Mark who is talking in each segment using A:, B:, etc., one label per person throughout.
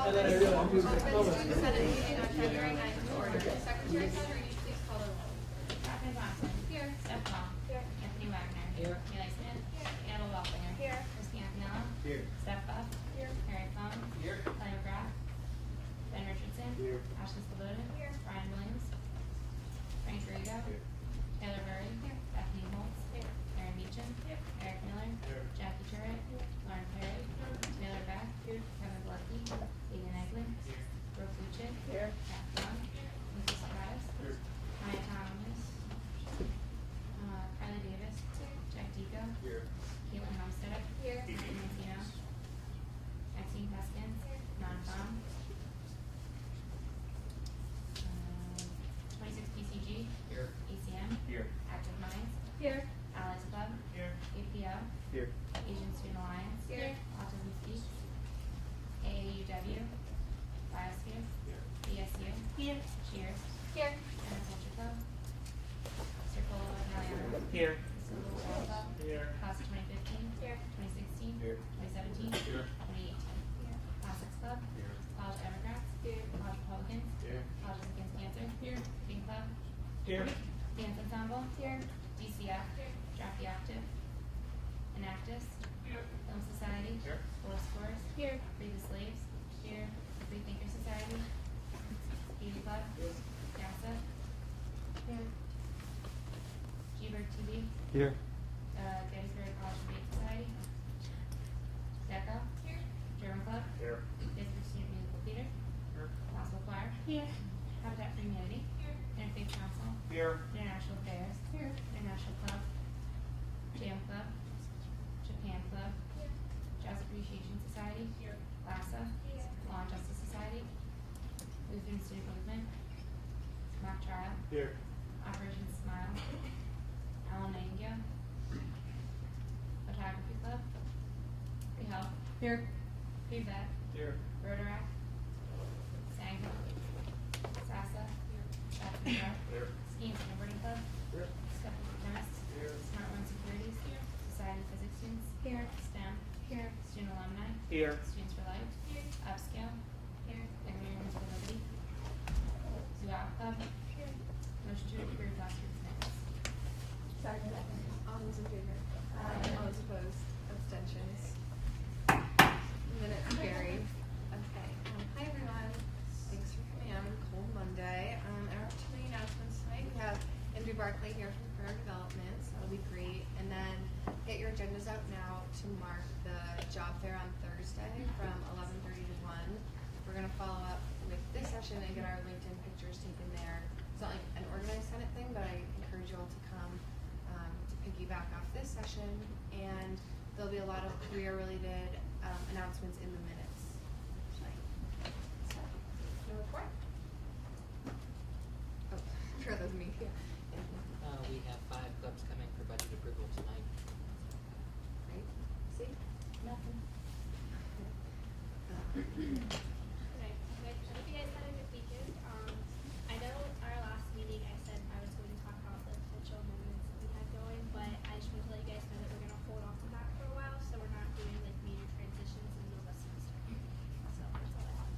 A: And then I realized he was going to come
B: Student Senate meeting on February 9th to order. Secretary Heather, will you please call the roll?
C: Catherine Johnson.
B: Here.
C: Steph Long.
B: Here.
C: Anthony Wagner.
A: Here.
C: Neely Smith.
B: Here.
C: Anna Walfinger.
B: Here.
C: Christine Antonello.
A: Here.
C: Steph Buff.
B: Here.
C: Harry Cohn.
A: Here.
C: Clay McGrath. Ben Richardson.
A: Here.
C: Ashley Sloboda.
B: Here.
C: Brian Williams. Frank Garrigo.
A: Here.
C: Taylor Murray.
B: Here.
C: Bethany Holtz.
B: Here.
C: Aaron Beecham.
B: Here.
C: Eric Miller.
A: Here.
C: Jackie Turret. Lauren Perry. Taylor Beck. Kevin Blucky. Egan Eglin. Brooke Luchet.
B: Here.
C: Matt Young. Lucas Price.
A: Here.
C: Maya Thomas. Kylie Davis. Jack Deco.
A: Here.
C: Caitlin Homestead.
B: Here.
C: Martin Mancino. Maxine Peskins. Non Pham. 26 PCG.
A: Here.
C: ACM.
A: Here.
C: Active Minds.
B: Here.
C: Allies Club.
A: Here.
C: APO.
A: Here.
C: Asian Student Alliance.
B: Here.
C: Autism Speaks. AAUW. Biosphere.
A: Here.
C: BSU.
B: Here.
C: Cheers.
B: Here.
C: Culture Club. Circle Italiano.
A: Here.
C: Civil War Club.
A: Here.
C: Class of 2015.
B: Here.
C: 2016.
A: Here.
C: 2017.
A: Here.
C: 2018.
B: Here.
C: Classics Club.
A: Here.
C: College Democrats.
B: Here.
C: College Republicans.
A: Here.
C: Colleges Against Cancer.
B: Here.
C: Big Club.
A: Here.
C: Dance Ensemble.
B: Here.
C: DCF.
B: Here.
C: Drafty Active. Enactus.
A: Here.
C: Film Society.
A: Here.
C: Full Scores.
B: Here.
C: Free the Slaves. Here. Free Thinker Society. Beauty Club. NASA.
B: Here.
C: G-Bird TV.
A: Here.
C: Gettysburg College Debate Society. DECO.
B: Here.
C: German Club.
A: Here.
C: District Student Musical Theater.
A: Here.
C: Gospel Choir.
B: Here.
C: Habitat for Humanity.
B: Here.
C: Interfaith Council.
A: Here.
C: International Affairs.
B: Here.
C: International Club. Jam Club. Japan Club.
B: Here.
C: Jazz Appreciation Society.
B: Here.
C: LASA.
B: Here.
C: Law and Justice Society. Lutheran Student Movement. Mock Trial.
A: Here.
C: Operation Smile. Alan Angio. Photography Club. Free Health.
B: Here.
C: Free Vet.
A: Here.
C: Rotaract. Sangha. SASA. Here.
A: Here.
C: Ski and Snowboarding Club.
A: Here.
C: Skeptical Chemists.
A: Here.
C: Smart One Securities.
B: Here.
C: Society of Physics Students.
B: Here.
C: STEM.
B: Here.
C: Student Alumni.
A: Here.
C: Students for Life.
B: Here.
C: Upscale.
B: Here.
C: Agrarians for Liberty. Zoo Out Club.
B: Here.
C: Motion to approve last week's minutes.
B: Second. All those in favor?
C: Aye.
B: All those opposed? Abstentions? Minutes carried. Okay. Hi everyone. Thanks for coming out on a cold Monday. I don't have too many announcements tonight. We have Andrew Barclay here from Career Development, so that'll be great. And then get your agendas out now to mark the job fair on Thursday from 11:30 to 1. We're going to follow up with this session and get our LinkedIn pictures taken there. It's not like an organized Senate thing, but I encourage you all to come to piggyback off this session. And there'll be a lot of career-related announcements in the minutes tonight. So, no report? Oh, sure, that's me. Yeah.
D: We have 5 clubs coming for budget approval tonight.
B: Great. See?
C: Nothing.
E: Okay, I hope you guys had a good weekend. I know our last meeting I said I was going to talk about the potential amendments that we had going, but I just want to let you guys know that we're going to hold off on that for a while, so we're not doing like major transitions in the middle of the semester. So that's all I have.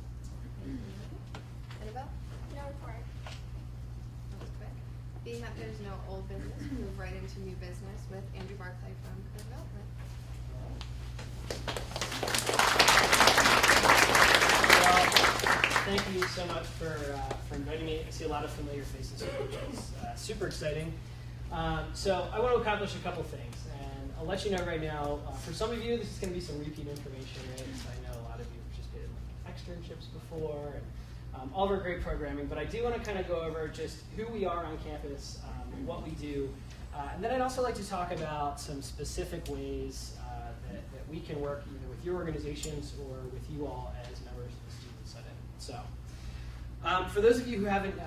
B: Annabelle?
E: No report.
B: That was quick. Being that there's no old business, we move right into new business with Andrew Barclay from Career Development.
F: Thank you so much for inviting me. I see a lot of familiar faces here, which is super exciting. So I want to accomplish a couple things, and I'll let you know right now, for some of you, this is going to be some repeat information, right? So I know a lot of you participated in externships before, and all of our great programming, but I do want to kind of go over just who we are on campus, what we do, and then I'd also like to talk about some specific ways that we can work either with your organizations or with you all as members of the Student Senate. So, for those of you who haven't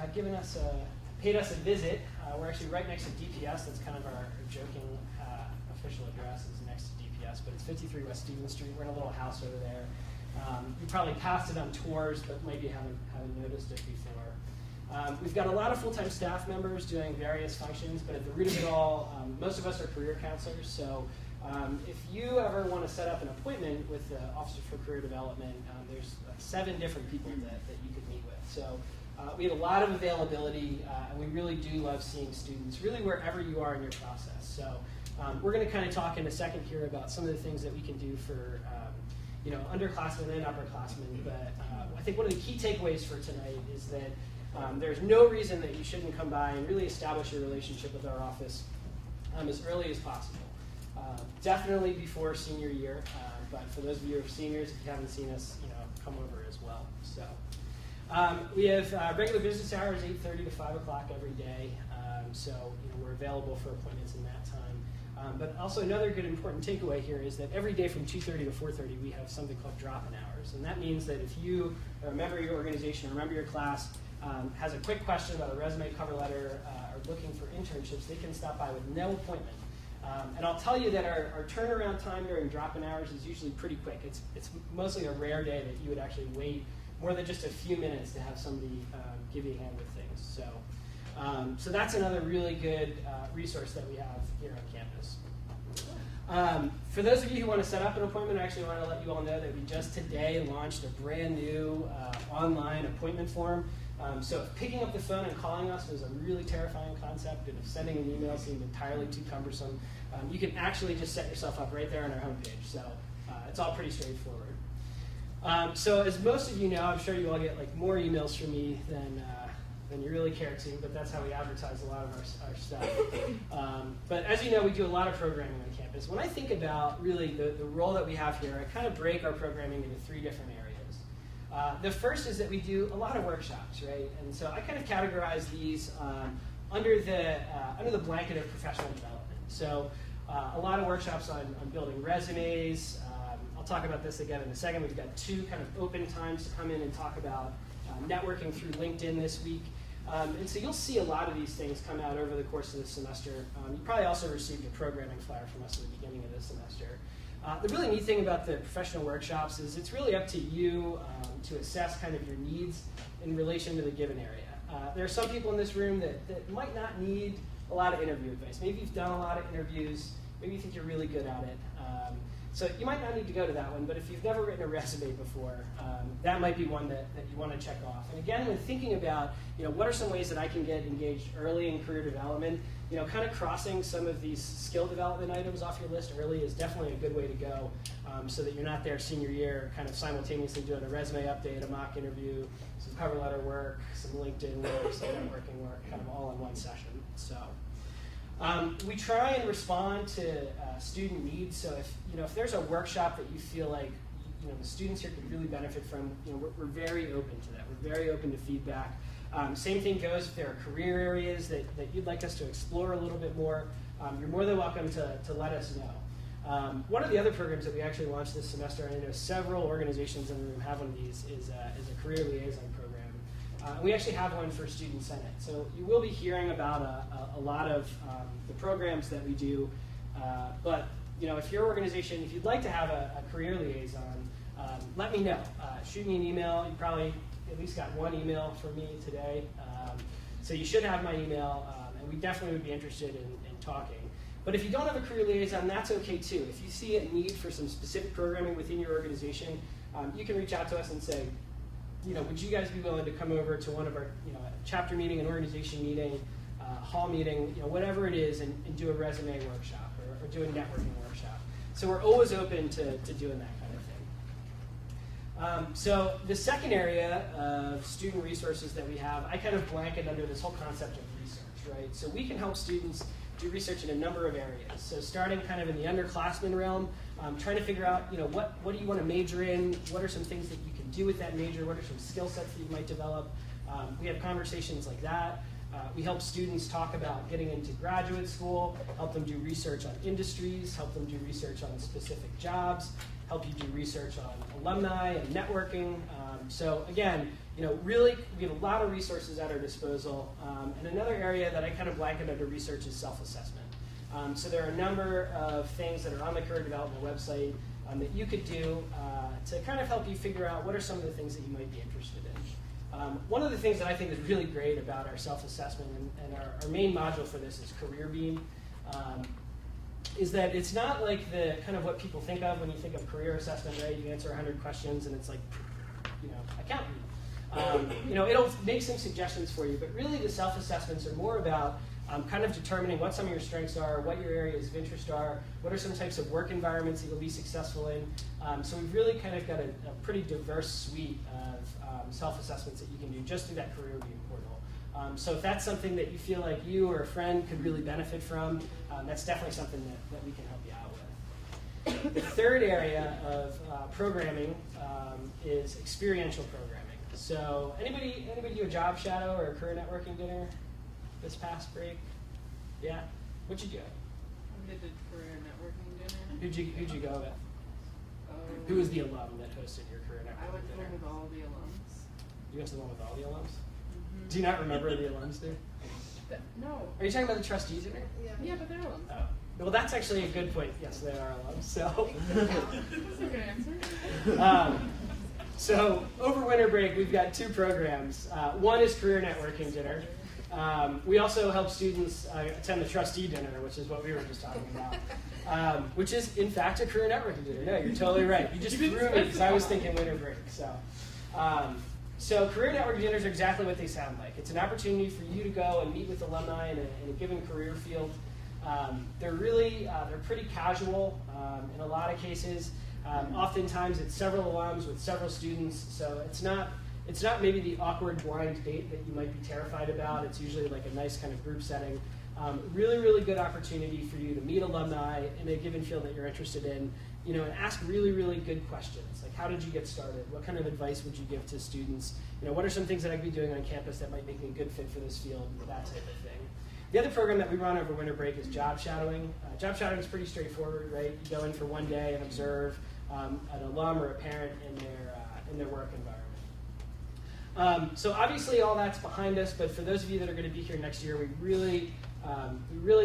F: paid us a visit, we're actually right next to DPS. That's kind of our joking official address is next to DPS, but it's 53 West Stevens Street. We're in a little house over there. You probably passed it on tours, but maybe haven't noticed it before. We've got a lot of full-time staff members doing various functions, but at the root of it all, most of us are career counselors, so If you ever want to set up an appointment with the Officer for Career Development, there's 7 different people that you could meet with. So we have a lot of availability, and we really do love seeing students really wherever you are in your process. So we're going to kind of talk in a second here about some of the things that we can do for underclassmen and upperclassmen. But I think one of the key takeaways for tonight is that there's no reason that you shouldn't come by and really establish your relationship with our office as early as possible. Definitely before senior year, but for those of you who are seniors, if you haven't seen us, come over as well. So we have regular business hours, 8:30 to 5 o'clock every day. So we're available for appointments in that time. But also another good important takeaway here is that every day from 2:30 to 4:30 we have something called drop-in hours, and that means that if you are a member of your organization or a member of your class has a quick question about a resume, cover letter, or looking for internships, they can stop by with no appointment. And I'll tell you that our turnaround time during drop-in hours is usually pretty quick. It's mostly a rare day that you would actually wait more than just a few minutes to have somebody give you a hand with things. So that's another really good resource that we have here on campus. For those of you who want to set up an appointment, I actually want to let you all know that we just today launched a brand new online appointment form. So if picking up the phone and calling us was a really terrifying concept, and if sending an email seemed entirely too cumbersome, you can actually just set yourself up right there on our homepage. So it's all pretty straightforward. So as most of you know, I'm sure you all get more emails from me than you really care to, but that's how we advertise a lot of our stuff. But as you know, we do a lot of programming on campus. When I think about really the role that we have here, I kind of break our programming into 3 different areas. The first is that we do a lot of workshops, right? And so I kind of categorize these under the blanket of professional development. So a lot of workshops on building resumes. I'll talk about this again in a second. We've got 2 kind of open times to come in and talk about networking through LinkedIn this week. And so you'll see a lot of these things come out over the course of the semester. You probably also received a programming flyer from us at the beginning of this semester. The really neat thing about the professional workshops is it's really up to you to assess kind of your needs in relation to the given area. There are some people in this room that might not need a lot of interview advice. Maybe you've done a lot of interviews. Maybe you think you're really good at it. So you might not need to go to that one, but if you've never written a resume before, that might be one that you want to check off. And again, when thinking about what are some ways that I can get engaged early in career development, kind of crossing some of these skill development items off your list early is definitely a good way to go, so that you're not there senior year kind of simultaneously doing a resume update, a mock interview, some cover letter work, some LinkedIn work, some networking work, kind of all in one session. So we try and respond to student needs. So if there's a workshop that you feel like the students here could really benefit from, we're very open to that. We're very open to feedback. Same thing goes if there are career areas that you'd like us to explore a little bit more. You're more than welcome to let us know. One of the other programs that we actually launched this semester, and I know several organizations in the room have one of these, is a career liaison program. We actually have one for Student Senate. So you will be hearing about a lot of the programs that we do. But if your organization, if you'd like to have a career liaison, let me know. Shoot me an email. You probably at least got one email from me today. So you should have my email, and we definitely would be interested in talking. But if you don't have a career liaison, that's okay too. If you see a need for some specific programming within your organization, you can reach out to us and say, would you guys be willing to come over to one of our, chapter meeting, an organization meeting, hall meeting, whatever it is, and do a resume workshop or do a networking workshop. So we're always open to doing that kind of thing. So the second area of student resources that we have, I kind of blanket under this whole concept of research, right? So we can help students do research in a number of areas. So starting kind of in the underclassmen realm, trying to figure out, what do you want to major in? What are some things that you can do with that major? What are some skill sets that you might develop? We have conversations like that. We help students talk about getting into graduate school, help them do research on industries, help them do research on specific jobs, help you do research on alumni and networking. So again, really we have a lot of resources at our disposal. And another area that I kind of blanket under research is self-assessment. So there are a number of things that are on the career development website that you could do to kind of help you figure out what are some of the things that you might be interested in. One of the things that I think is really great about our self-assessment and our main module for this is Career Beam. is that it's not like the kind of what people think of when you think of career assessment, right? You answer 100 questions and it's like, accountant. It'll make some suggestions for you, but really the self-assessments are more about kind of determining what some of your strengths are, what your areas of interest are, what are some types of work environments that you'll be successful in. So we've really kind of got a pretty diverse suite of self-assessments that you can do just through that career review portal. So if that's something that you feel like you or a friend could really benefit from, that's definitely something that we can help you out with. The third area of programming is experiential programming. So anybody do a job shadow or a career networking dinner this past break? Yeah? What'd you go?
G: I did a career networking dinner.
F: Who'd you go with? Who was the alum that hosted your career networking
G: I went to
F: dinner?
G: one with all the alums.
F: You went to the one with all the alums?
G: Mm-hmm.
F: Do you not remember the alums there?
G: No.
F: Are you talking about the trustees dinner?
G: Yeah, but they're alums.
F: Oh. Well, that's actually a good point. Yes, they are alums. So,
G: That's a good answer.
F: So over winter break, we've got two programs. One is career networking dinner. We also help students attend the trustee dinner, which is what we were just talking about, which is, in fact, a career networking dinner. No, you're totally right. You just threw me because I was thinking winter break. So career networking dinners are exactly what they sound like. It's an opportunity for you to go and meet with alumni in a given career field. They're pretty casual in a lot of cases. Oftentimes it's several alums with several students, so it's not maybe the awkward blind date that you might be terrified about. It's usually like a nice kind of group setting. Really good opportunity for you to meet alumni in a given field that you're interested in, and ask really good questions. Like, how did you get started? What kind of advice would you give to students? What are some things that I could be doing on campus that might make me a good fit for this field? That type of thing. The other program that we run over winter break is job shadowing. Job shadowing is pretty straightforward, right? You go in for one day and observe an alum or a parent in their work environment. So obviously all that's behind us, but for those of you that are going to be here next year, we really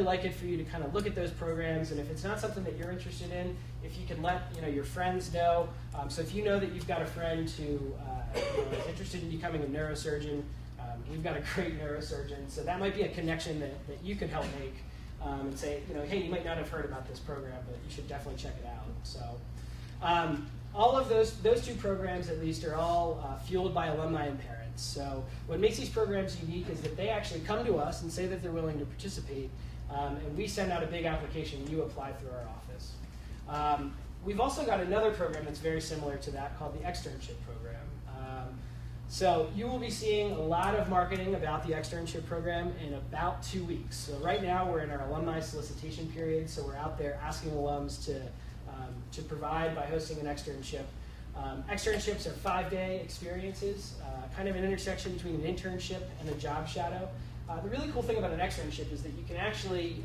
F: like it for you to kind of look at those programs, and if it's not something that you're interested in, if you can let your friends know. So if you know that you've got a friend who is interested in becoming a neurosurgeon, we've got a great neurosurgeon, so that might be a connection that you could help make and say, hey, you might not have heard about this program, but you should definitely check it out. So all of those two programs, at least, are all fueled by alumni and parents. So what makes these programs unique is that they actually come to us and say that they're willing to participate, and we send out a big application, and you apply through our office. We've also got another program that's very similar to that called the Externship program. So you will be seeing a lot of marketing about the Externship program in about 2 weeks. So right now we're in our alumni solicitation period, so we're out there asking alums to provide by hosting an externship. Externships are 5-day experiences, kind of an intersection between an internship and a job shadow. The really cool thing about an externship is that you can actually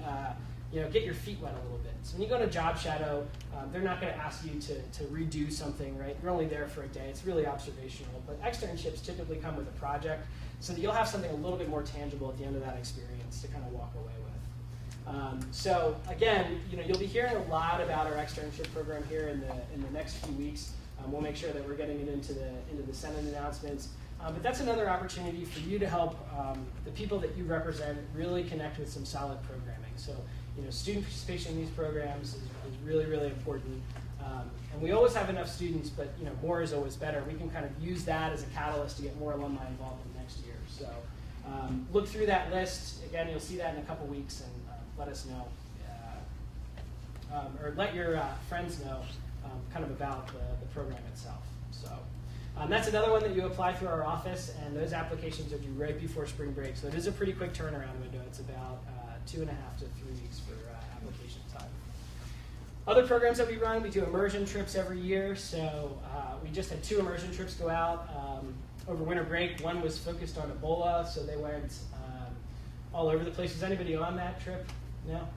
F: get your feet wet a little bit. So when you go to job shadow, they're not going to ask you to redo something, right? You're only there for a day. It's really observational. But externships typically come with a project, so that you'll have something a little bit more tangible at the end of that experience to kind of walk away with. So again, you'll be hearing a lot about our externship program here in the next few weeks. We'll make sure that we're getting it into the Senate announcements. But that's another opportunity for you to help the people that you represent really connect with some solid programming. So student participation in these programs is really important. And we always have enough students, but more is always better. We can kind of use that as a catalyst to get more alumni involved in next year. So look through that list. Again, you'll see that in a couple weeks, and let us know. Or let your friends know kind of about the program itself. So that's another one that you apply through our office, and those applications are due right before spring break. So it is a pretty quick turnaround window. It's about 2.5 to 3 weeks for application time. Other programs that we run, we do immersion trips every year. So we just had 2 immersion trips go out over winter break. One was focused on Ebola, so they went all over the place. Was anybody on that trip? No?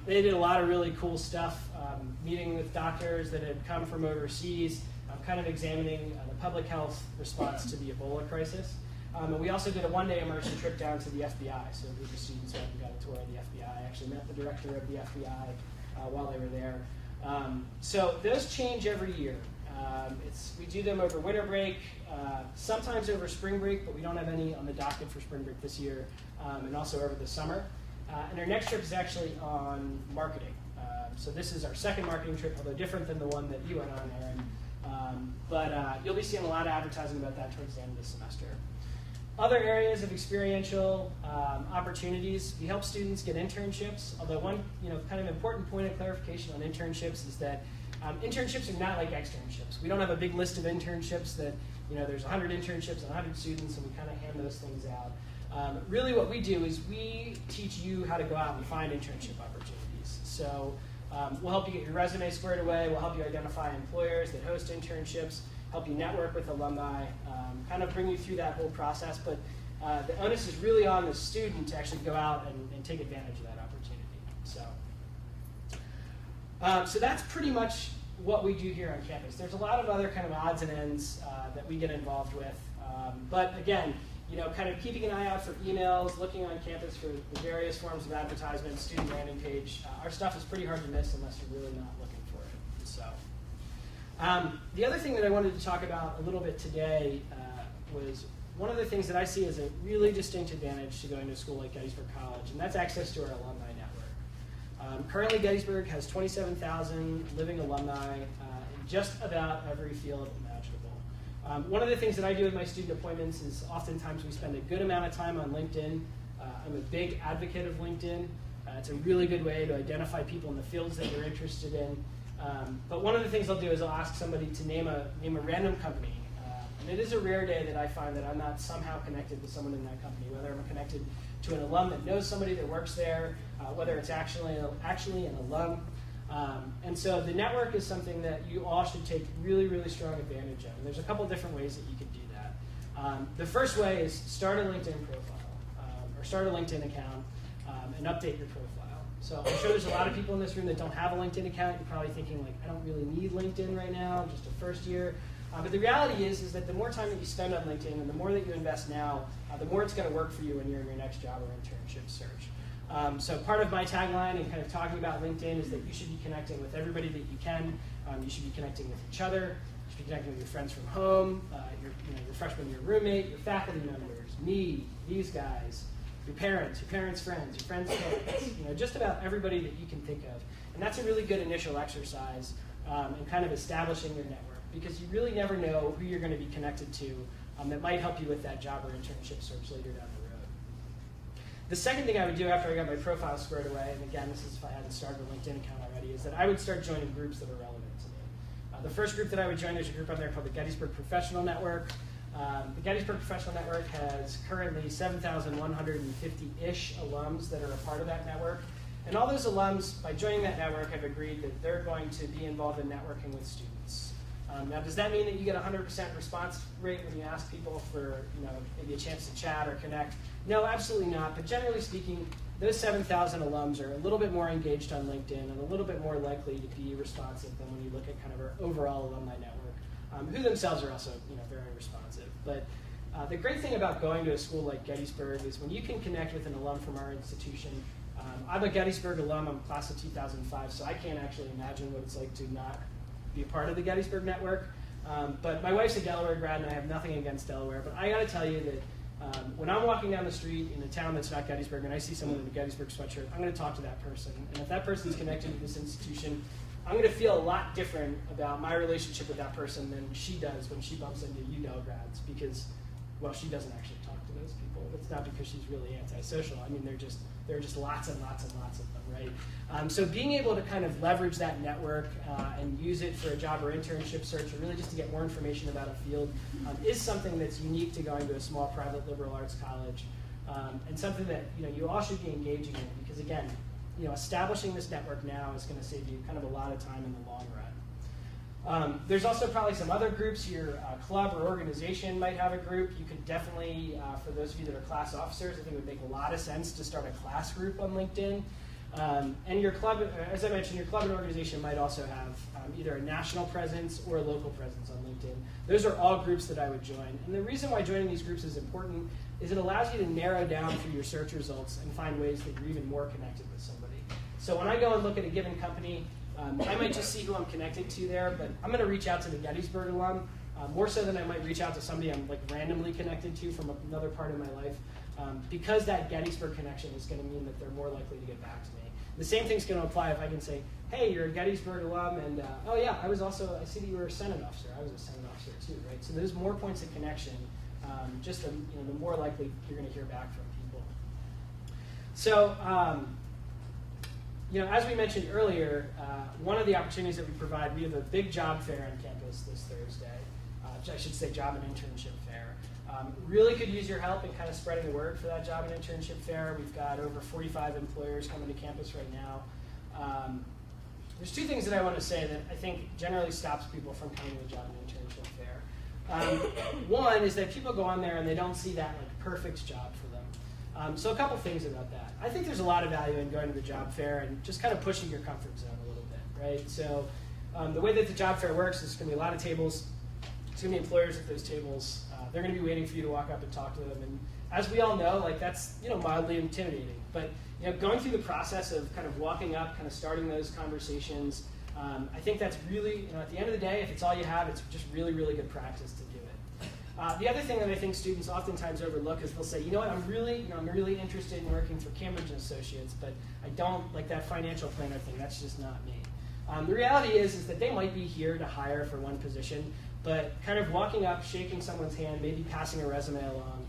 F: They did a lot of really cool stuff, meeting with doctors that had come from overseas, kind of examining the public health response to the Ebola crisis. And we also did a 1-day immersion trip down to the FBI, so a group of students went and got a tour of the FBI. I actually met the director of the FBI while they were there. So those change every year. We do them over winter break, sometimes over spring break, but we don't have any on the docket for spring break this year, and also over the summer. And our next trip is actually on marketing. So this is our second marketing trip, although different than the one that you went on, Aaron. But you'll be seeing a lot of advertising about that towards the end of the semester. Other areas of experiential opportunities, we help students get internships, although one kind of important point of clarification on internships is that internships are not like externships. We don't have a big list of internships that, there's 100 internships and 100 students and we kind of hand those things out. Really what we do is we teach you how to go out and find internship opportunities. So we'll help you get your resume squared away, we'll help you identify employers that host internships, help you network with alumni, kind of bring you through that whole process, but the onus is really on the student to actually go out and take advantage of that opportunity. So that's pretty much what we do here on campus. There's a lot of other kind of odds and ends that we get involved with, but again, kind of keeping an eye out for emails, looking on campus for the various forms of advertisement, student landing page. Our stuff is pretty hard to miss unless you're really not looking for it. So, the other thing that I wanted to talk about a little bit today was one of the things that I see as a really distinct advantage to going to a school like Gettysburg College, and that's access to our alumni network. Currently, Gettysburg has 27,000 living alumni in just about every field imaginable. One of the things that I do with my student appointments is oftentimes we spend a good amount of time on LinkedIn. I'm a big advocate of LinkedIn. It's a really good way to identify people in the fields that you're interested in. But one of the things I'll do is I'll ask somebody to name a random company. And it is a rare day that I find that I'm not somehow connected with someone in that company, whether I'm connected to an alum that knows somebody that works there, whether it's actually an alum. And so the network is something that you all should take really, really strong advantage of. And there's a couple different ways that you can do that. The first way is start a LinkedIn profile, or start a LinkedIn account, and update your profile. So I'm sure there's a lot of people in this room that don't have a LinkedIn account. You're probably thinking, like, I don't really need LinkedIn right now, I'm just a first year. But the reality is that the more time that you spend on LinkedIn and the more that you invest now, the more it's going to work for you when you're in your next job or internship search. So part of my tagline and kind of talking about LinkedIn is that you should be connecting with everybody that you can. You should be connecting with each other. You should be connecting with your friends from home, your freshman year roommate, your faculty members, me, these guys, your parents' friends, your friends' parents, just about everybody that you can think of. And that's a really good initial exercise in kind of establishing your network, because you really never know who you're going to be connected to that might help you with that job or internship search later down the road. The second thing I would do after I got my profile squared away, and again, this is if I hadn't started a LinkedIn account already, is that I would start joining groups that are relevant to me. The first group that I would join, there's a group on there called the Gettysburg Professional Network. The Gettysburg Professional Network has currently 7,150-ish alums that are a part of that network. And all those alums, by joining that network, have agreed that they're going to be involved in networking with students. Now, does that mean that you get a 100% response rate when you ask people for, maybe a chance to chat or connect? No, absolutely not. But generally speaking, those 7,000 alums are a little bit more engaged on LinkedIn and a little bit more likely to be responsive than when you look at kind of our overall alumni network, who themselves are also, very responsive. But the great thing about going to a school like Gettysburg is when you can connect with an alum from our institution. I'm a Gettysburg alum. I'm class of 2005, so I can't actually imagine what it's like to not be a part of the Gettysburg network. But my wife's a Delaware grad, and I have nothing against Delaware. But I got to tell you that when I'm walking down the street in a town that's not Gettysburg and I see someone in a Gettysburg sweatshirt, I'm going to talk to that person. And if that person's connected to this institution, I'm going to feel a lot different about my relationship with that person than she does when she bumps into UDEL grads, because, well, she doesn't actually talk to those people. It's not because she's really antisocial. I mean, there are just lots and lots and lots of them, right? So being able to kind of leverage that network and use it for a job or internship search, or really just to get more information about a field, is something that's unique to going to a small private liberal arts college, and something that you all should be engaging in, because again, establishing this network now is going to save you kind of a lot of time in the long run. There's also probably some other groups. Your club or organization might have a group. You could definitely, for those of you that are class officers, I think it would make a lot of sense to start a class group on LinkedIn. And your club, as I mentioned, your club and organization might also have either a national presence or a local presence on LinkedIn. Those are all groups that I would join. And the reason why joining these groups is important is it allows you to narrow down through your search results and find ways that you're even more connected with somebody. So when I go and look at a given company, I might just see who I'm connected to there, but I'm going to reach out to the Gettysburg alum, more so than I might reach out to somebody I'm like randomly connected to from another part of my life. because that Gettysburg connection is going to mean that they're more likely to get back to me. The same thing's going to apply if I can say, hey, you're a Gettysburg alum, and oh yeah, I see that you were a Senate officer. I was a Senate officer too, right? So there's more points of connection, just the more likely you're going to hear back from people. So, as we mentioned earlier, one of the opportunities that we provide, we have a big job fair on campus this Thursday. I should say job and internship fair. Really could use your help in kind of spreading the word for that job and internship fair. We've got over 45 employers coming to campus right now. There's two things that I want to say that I think generally stops people from coming to a job and internship fair. One is that people go on there and they don't see that perfect job for them. So a couple things about that. I think there's a lot of value in going to the job fair and just kind of pushing your comfort zone a little bit, right? So the way that the job fair works is going to be a lot of tables. There's going to be employers at those tables. They're going to be waiting for you to walk up and talk to them. And as we all know, that's mildly intimidating. But going through the process of kind of walking up, kind of starting those conversations, I think that's really, at the end of the day, if it's all you have, it's just really, really good practice to do it. The other thing that I think students oftentimes overlook is they'll say, I'm really interested in working for Cambridge & Associates, but I don't like that financial planner thing. That's just not me. The reality is that they might be here to hire for one position, but kind of walking up, shaking someone's hand, maybe passing a resume along,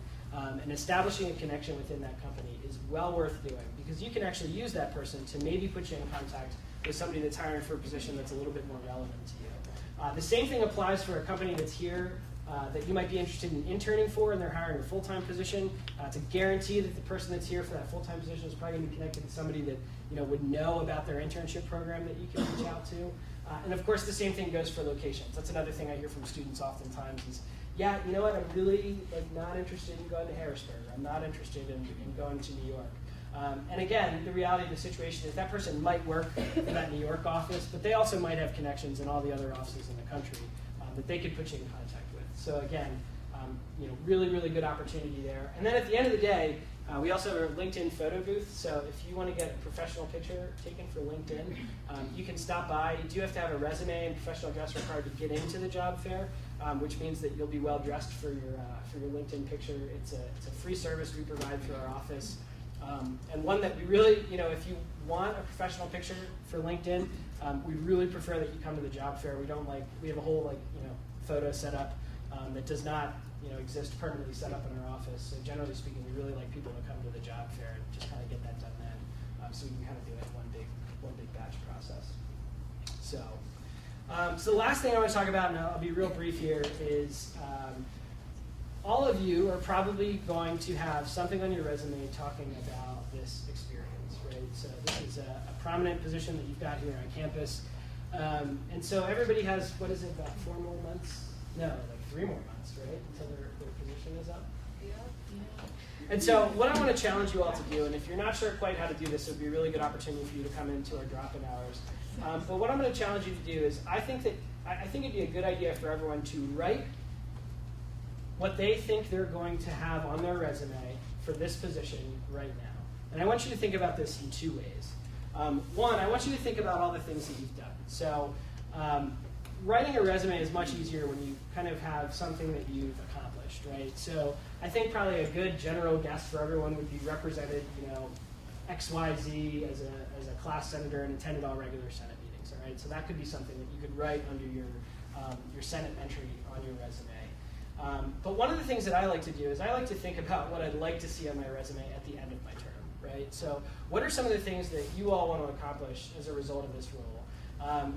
F: and establishing a connection within that company is well worth doing, because you can actually use that person to maybe put you in contact with somebody that's hiring for a position that's a little bit more relevant to you. The same thing applies for a company that's here that you might be interested in interning for, and they're hiring a full-time position. It's a guarantee that the person that's here for that full-time position is probably going to be connected to somebody that would know about their internship program that you can reach out to. And of course, the same thing goes for locations. That's another thing I hear from students oftentimes is, yeah, you know what, I'm really not interested in going to Harrisburg. I'm not interested in going to New York. And again, the reality of the situation is that person might work in that New York office, but they also might have connections in all the other offices in the country that they could put you in contact with. So again, really, really good opportunity there. And then at the end of the day, we also have a LinkedIn photo booth. So if you want to get a professional picture taken for LinkedIn, you can stop by. You do have to have a resume and professional dress required to get into the job fair, which means that you'll be well dressed for your LinkedIn picture. It's a free service we provide through our office. And one that we really, if you want a professional picture for LinkedIn, we really prefer that you come to the job fair. We have a whole photo set up that does not exist permanently set up in our office. So generally speaking, we really like people to come to the job fair and just kind of get that done then, so we can kind of do it one big batch process. So the last thing I want to talk about, and I'll be real brief here, is all of you are probably going to have something on your resume talking about this experience, right? So this is a prominent position that you've got here on campus. And so everybody has, what is it, about 4 more months? No, 3 more months, right, until their position is up? Yeah. And so what I want to challenge you all to do, and if you're not sure quite how to do this, it would be a really good opportunity for you to come into our drop-in hours. But what I'm going to challenge you to do is, I think it'd be a good idea for everyone to write what they think they're going to have on their resume for this position right now. And I want you to think about this in 2 ways. One, I want you to think about all the things that you've done. So writing a resume is much easier when you kind of have something that you've accomplished, right? So I think probably a good general guess for everyone would be represented, XYZ as a class senator and attended all regular Senate meetings, all right? So that could be something that you could write under your Senate entry on your resume. But one of the things that I like to do is I like to think about what I'd like to see on my resume at the end of my term, right? So what are some of the things that you all want to accomplish as a result of this role?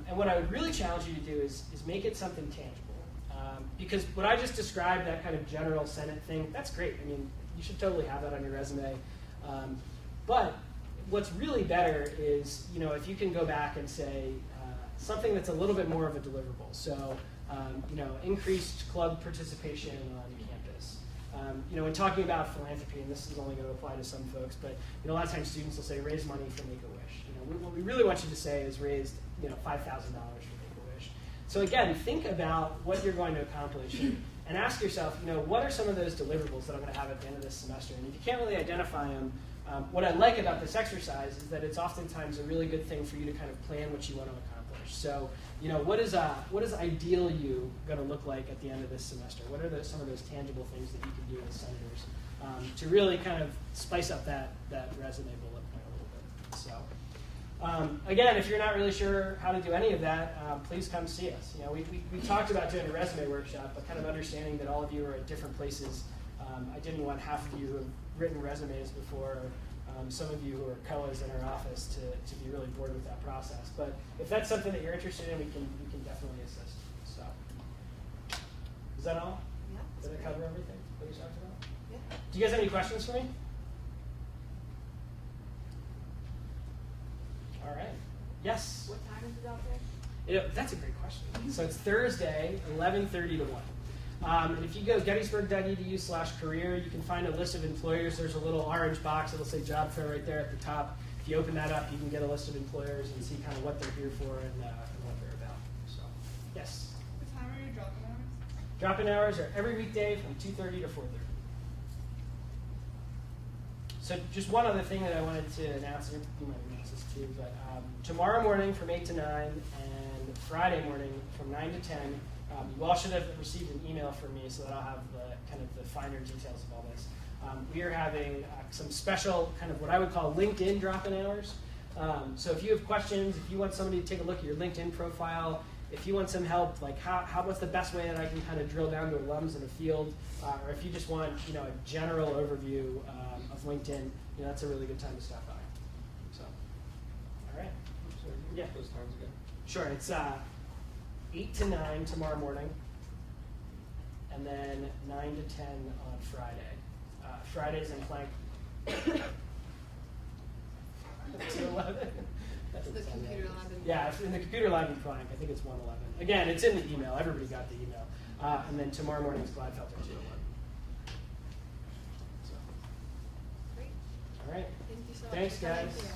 F: And what I would really challenge you to do is make it something tangible. Because what I just described, that kind of general Senate thing, that's great. I mean, you should totally have that on your resume. But what's really better is, if you can go back and say something that's a little bit more of a deliverable. So, increased club participation on campus. When talking about philanthropy, and this is only going to apply to some folks, but a lot of times students will say, raise money for Make-A-Wish. What we really want you to say is raised $5,000 for Make-A-Wish. So again, think about what you're going to accomplish and ask yourself, what are some of those deliverables that I'm going to have at the end of this semester? And if you can't really identify them, what I like about this exercise is that it's oftentimes a really good thing for you to kind of plan what you want to accomplish. So, what is ideal you going to look like at the end of this semester? What are some of those tangible things that you can do as senators to really kind of spice up that resume bullet point a little bit? So, again, if you're not really sure how to do any of that, please come see us. We talked about doing a resume workshop, but kind of understanding that all of you are at different places. I didn't want half of you who have written resumes before, some of you who are COAs in our office to be really bored with that process. But if that's something that you're interested in, we can definitely assist. So, is that all?
B: Yeah.
F: Did I cover everything that we talked about?
B: Yeah.
F: Do you guys have any questions for me? All right. Yes?
E: What time is it out there?
F: That's a great question. So it's Thursday, 11:30 to 1. And if you go gettysburg.edu/career, you can find a list of employers. There's a little orange box. It'll say job fair right there at the top. If you open that up, you can get a list of employers and see kind of what they're here for and what they're about. So, yes?
G: What time are your drop-in hours?
F: Drop-in hours are every weekday from 2:30 to 4:30. So just one other thing that I wanted to announce, you might announce this too, but tomorrow morning from 8 to 9 and Friday morning from 9 to 10, you all should have received an email from me so that I'll have the finer details of all this. We are having some special kind of what I would call LinkedIn drop-in hours. So if you have questions, if you want somebody to take a look at your LinkedIn profile, if you want some help, like what's the best way that I can kind of drill down to alums in a field, or if you just want a general overview of LinkedIn, that's a really good time to stop by. So, all right. Yeah.
A: Those times again.
F: Sure. It's 8 to 9 tomorrow morning, and then 9 to 10 on Friday. Fridays in Plank. 2 to 11.
B: That's the computer lab.
F: Yeah, in the computer lab in Plank, I think it's 111. Again, it's in the email. Everybody got the email. And then tomorrow morning is Gladfelter 201. So.
B: Great.
F: All right.
B: Thank you so much.
F: Thanks,
B: for coming
F: guys.
B: here.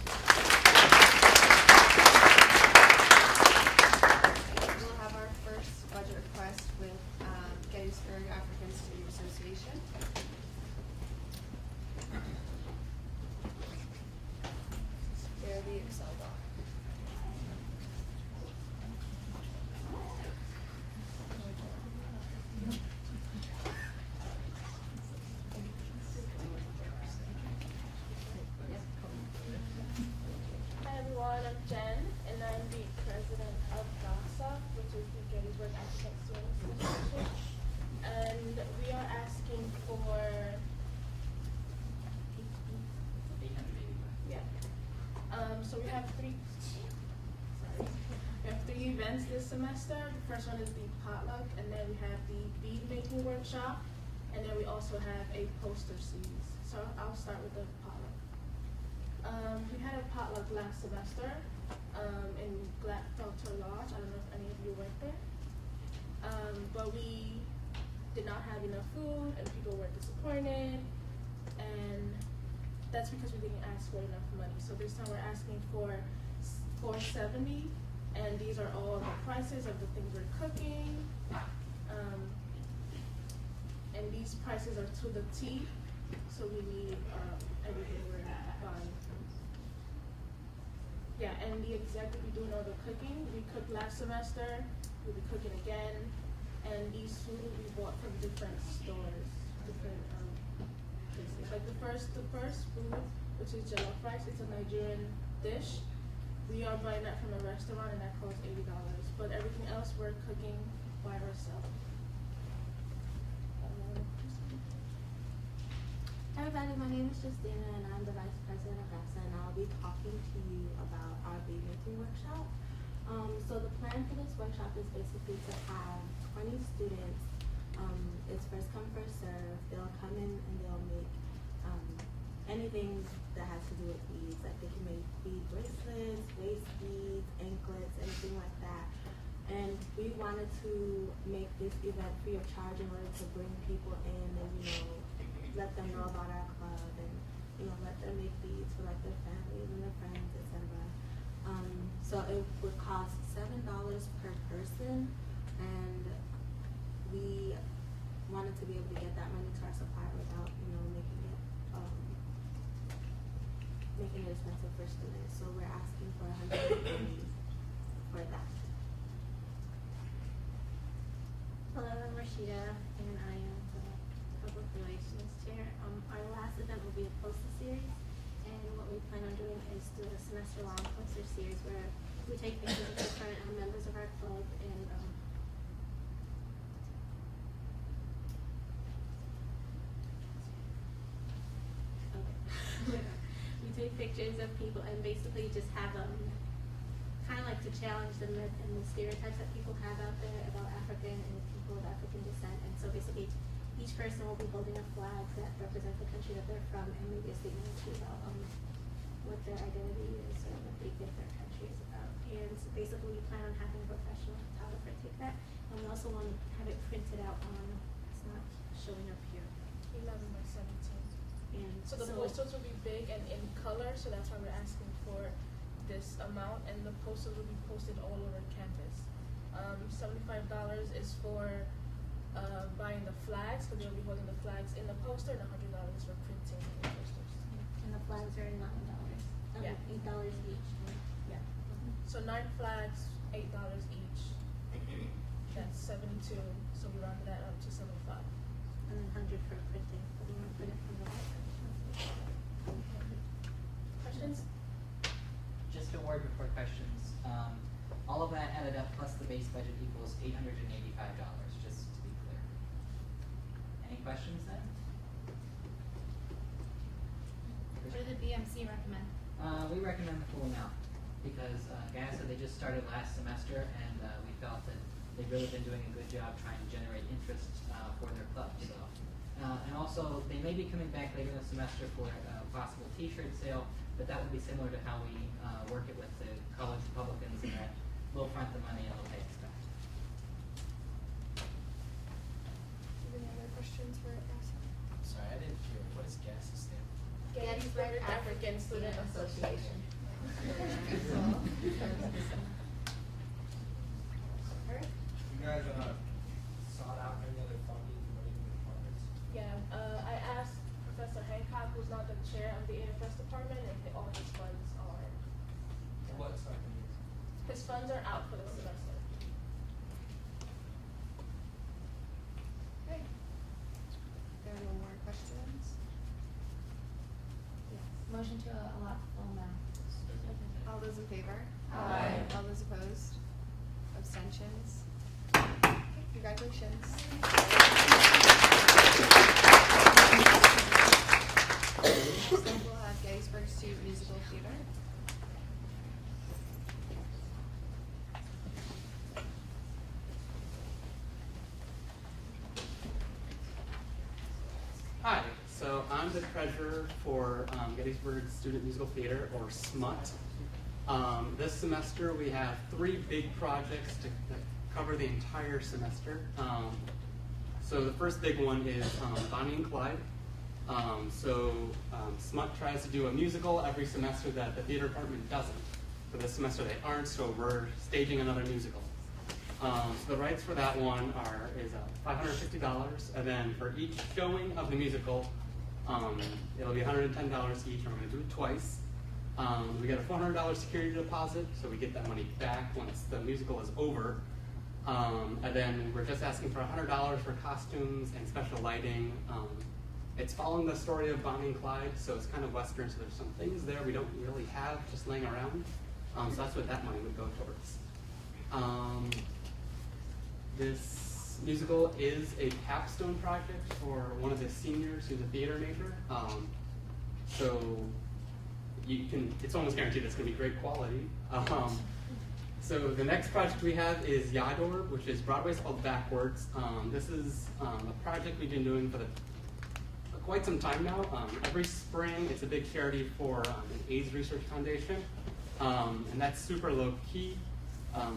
B: We'll have our first budget request with Gettysburg African Student Association. They're the Excel doc.
H: Hi everyone, I'm Jen, and I'm the president of GASA, which is the Gettysburg African Students Association. And we are asking for
D: 885.
H: yeah. So we have three events this semester. The first one is the potluck, and then we have the bead making workshop, and then we also have a poster series. So I'll start with the potluck. We had a potluck last semester in Gladfelter Lodge. I don't know if any of you went there. But we did not have enough food and people were disappointed, and that's because we didn't ask for enough money. So this time we're asking for $470, and these are all the prices of the things we're cooking. And these prices are to the T, so we need everything we're buying. Yeah, and the exec will be doing all the cooking. We cooked last semester, we'll be cooking again, and these food will be bought from different stores, different places. Like the first food, which is jollof rice, it's a Nigerian dish. We are buying that from a restaurant, and that costs $80. But everything else we're cooking by ourselves.
I: Hi everybody, my name is Justina and I'm the Vice President of GASA, and I'll be talking to you about our bead making workshop. So the plan for this workshop is basically to have 20 students. It's first come, first serve. They'll come in and they'll make anything that has to do with beads. Like they can make bead bracelets, waist beads, anklets, anything like that. And we wanted to make this event free of charge in order to bring people in and, let them know about our club and, let them make beads for like their families and their friends, etc. So it would cost $7 per person, and we wanted to be able to get that money to our supplier without, making it expensive for students. So we're asking for $140 for that. Hello, I'm Rashida, and I am the Public Relations Chair. Our last event will be a poster series, and what we plan on doing is do a semester-long poster series where we take pictures of different members of our club and we take pictures of people and basically just have kind of like to challenge the myth and the stereotypes that people have out there about African and people of African descent. And so basically, each person will be holding a flag that represents the country that they're from, and maybe a statement or two about what their identity is or what they think their country is about. And so basically, we plan on having a professional photographer take that, and we also want to have it printed out on. It's not showing up here.
H: 11 by 17.
I: And
H: So the posters will be big and in color, so that's why we're asking for this amount, and the posters will be posted all over campus. $75 is for buying the flags, because they'll be holding the flags in the poster, and $100 is for printing the posters.
I: And the flags are $9.
H: Yeah.
I: $8 each.
H: Yeah. So 9 flags, $8 each. That's 72. So we rounded that up to 75.
I: And then 100 for printing. But we want to print it from the
H: Questions?
D: Just a word before questions. All of that added up plus the base budget equals $885, just to be clear. Any questions then?
C: What did the BMC recommend?
D: We recommend the full amount because GASA, they just started last semester, and we felt that they've really been doing a good job trying to generate interest for their club. So, and also, they may be coming back later in the semester for a possible T-shirt sale, but that would be similar to how we work it with the college Republicans, in that we'll front the money and they'll pay us back.
H: Any other questions for us?
A: Sorry, I didn't hear. What does GASA stand for?
H: Gettysburg African Student Association.
A: You guys sought out any other funding from any of the departments?
H: Yeah, I asked Professor Hancock, who's not the chair of the AFS department, if all his funds are.
A: What's that?
H: His funds are out for the semester.
B: Okay. There are no more questions?
C: Motion to allot the full amount.
B: All those in favor?
C: Aye.
B: All those opposed? Abstentions? Okay, congratulations. Next up, we'll have Gettysburg Student Musical Theater.
J: Hi, so I'm the treasurer for Gettysburg Student Musical Theater, or SMUT. This semester we have 3 big projects that cover the entire semester. So the first big one is Bonnie and Clyde. SMUT tries to do a musical every semester that the theater department doesn't. For this semester they aren't, so we're staging another musical. So the rights for that one is $550, and then for each showing of the musical, it'll be $110 each, and we're going to do it twice. We get a $400 security deposit, so we get that money back once the musical is over. And then we're just asking for $100 for costumes and special lighting. It's following the story of Bonnie and Clyde, so it's kind of Western, so there's some things there we don't really have just laying around. So that's what that money would go towards. This musical is a capstone project for one of the seniors who's a theater major. So it's almost guaranteed it's going to be great quality. So the next project we have is Yador, which is Broadway's called Backwards. This is a project we've been doing for quite some time now. Every spring, it's a big charity for an AIDS Research Foundation, and that's super low key.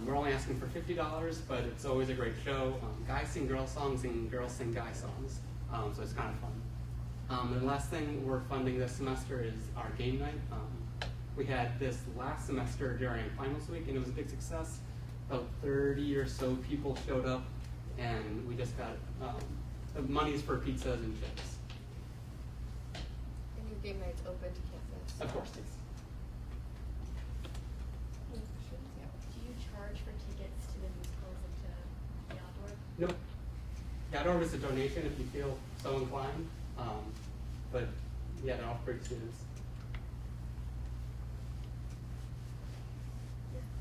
J: We're only asking for $50, but it's always a great show. Guys sing girl songs and girls sing guy songs, so it's kind of fun. And the last thing we're funding this semester is our game night. We had this last semester during finals week, and it was a big success. About 30 or so people showed up, and we just got the money's for pizzas and chips.
B: And your game night's open to campus.
J: Of course, yes.
B: Any questions? Yeah.
E: Do you charge for tickets to the musicals and to Yador?
J: Nope. yeah, I don't know if it's a donation if you feel so inclined. But yeah, they're all free to students.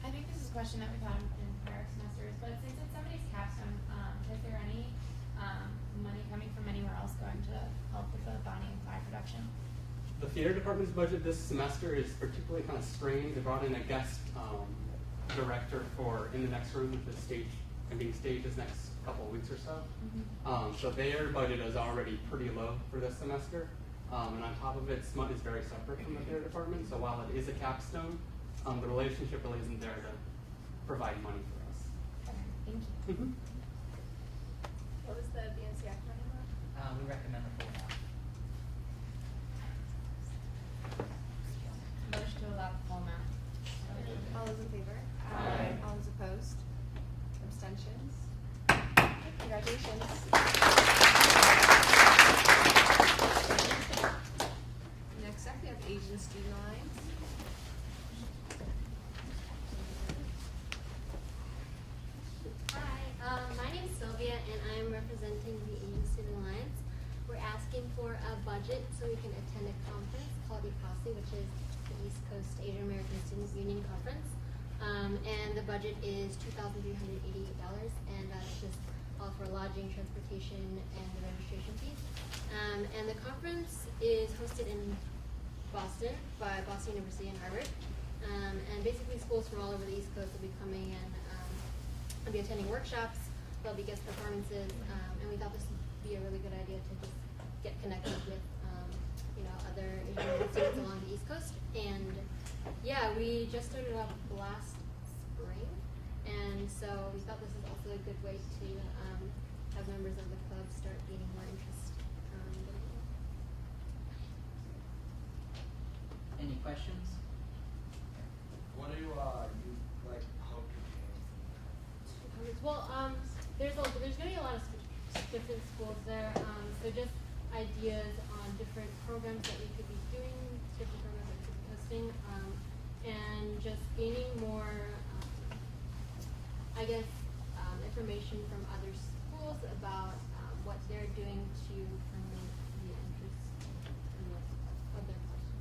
C: I think this is a question that we've had in prior semesters, but since it's somebody's capstone, is there any money coming from anywhere else going to help with the Bonnie and Clyde production?
J: The theater department's budget this semester is particularly kind of strained. They brought in a guest director for In the Next Room, which is being staged this next couple of weeks or so. So their budget is already pretty low for this semester. And on top of it, SMUT is very separate from the theater department. So while it is a capstone, the relationship really isn't there to provide money for us.
C: Okay, thank you.
H: What was the BNC acronym?
D: We recommend the full amount.
C: Motion to allow the full amount.
B: All those in favor?
G: Aye.
B: All those opposed? Abstentions? Congratulations. Next up, we have Asian student lines.
K: Hi, my name is Sylvia, and I'm representing the Asian Student Alliance. We're asking for a budget so we can attend a conference called ICASI, which is the East Coast Asian American Students Union Conference. And the budget is $2,388, and that's just all for lodging, transportation, and the registration fees. And the conference is hosted in Boston by Boston University and Harvard. And basically schools from all over the East Coast will be coming and I'll be attending workshops, there'll be guest performances, and we thought this would be a really good idea to just get connected with other Asian students along the East Coast. And yeah, we just started up last spring, and so we thought this is also a good way to have members of the club start gaining more interest.
D: Any questions?
A: What do you like hope to change?
K: Well, there's going to be a lot of different schools there, so just ideas on different programs that we could be doing, different programs that we could be hosting, and just gaining more, information from other schools about what they're doing to promote the interest of their course.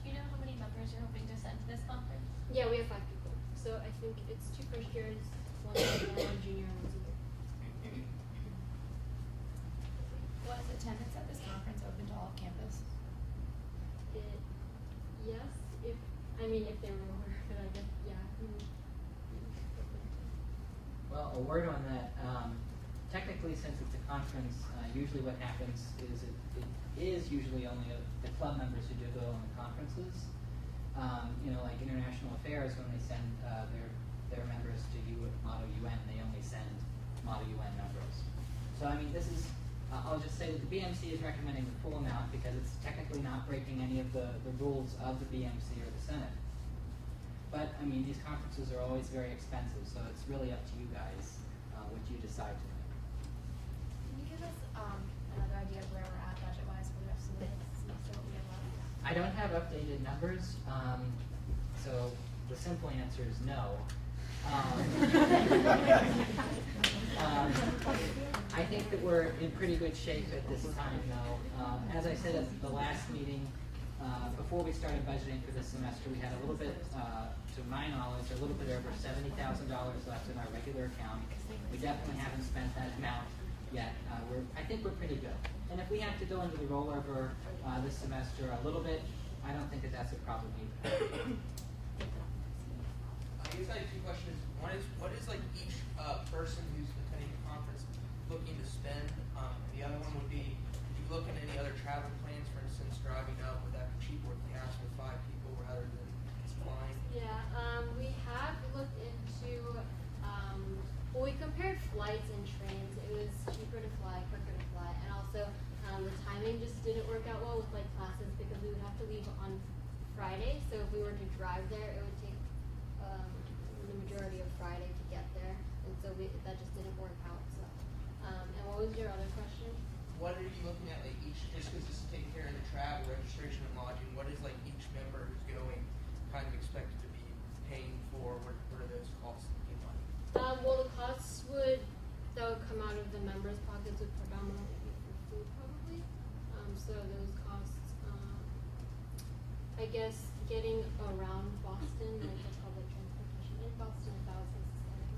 E: Do you know how many members you're hoping to send to this conference?
K: Yeah, we have 5 people. So I think it's 2 first years, 1 sophomore, 1 junior, and 1 senior.
C: Was attendance at this conference open to all of campus?
K: Yes, if there were more, but I guess, yeah.
D: Well, a word on that. Technically, since it's a conference, usually what happens is it is usually only the club members who do go on the conferences. Like International Affairs, when they send their members to Model UN, they only send Model UN members. So this is, I'll just say that the BMC is recommending the full amount because it's technically not breaking any of the rules of the BMC or the Senate. But these conferences are always very expensive, so it's really up to you guys what you decide to do.
C: Can you give us another idea of where we're at budget-wise for the rest of the semester, what we have left?
D: I don't have updated numbers, so the simple answer is no. I think that we're in pretty good shape at this time, though. As I said at the last meeting, before we started budgeting for this semester, we had a little bit, to my knowledge, a little bit over $70,000 left in our regular account. We definitely haven't spent that amount yet. I think we're pretty good. And if we have to go into the rollover this semester a little bit, I don't think that that's a problem either.
A: I guess I have 2 questions. One is, what is each person who's attending the conference looking to spend? And the other one would be, if you look at any other travel plans, for instance, driving up, would that be cheaper with gas with 5 people rather than flying?
K: Yeah, we have looked into, we compared flights and trains. It was cheaper to fly, quicker to fly, and also the timing just didn't work out well with classes because we would have to leave on Friday. So if we were to drive there, it would take the majority of Friday to get there, and so that just didn't work out. So, and what was your other question?
A: What are you looking at, each, just because this is taking care of the travel, registration, and lodging, what is, each member who's going kind of expected to be paying for? What are those costs looking like?
K: Well, the costs that would come out of the members' pockets would predominantly be for food, probably. So those costs, I guess, getting around Boston, like the public transportation in Boston, if that was necessary.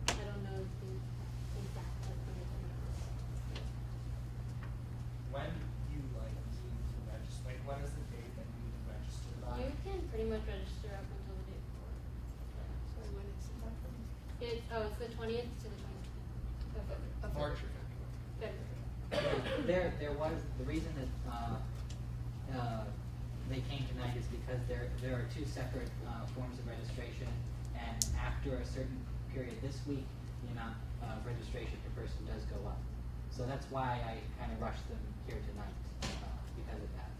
K: I don't know the exact cost.
L: When do you like need to register? Like, when is the date that you need to register by?
K: You can pretty much register up until the day before.
B: So when is it?
K: It's the 20th to the 22nd of
A: March or
K: February.
D: There was the reason that they came tonight is because there are two separate forms of registration, and after a certain period this week, the amount of registration per person does go up. So that's why I kind of rushed them here tonight because of that.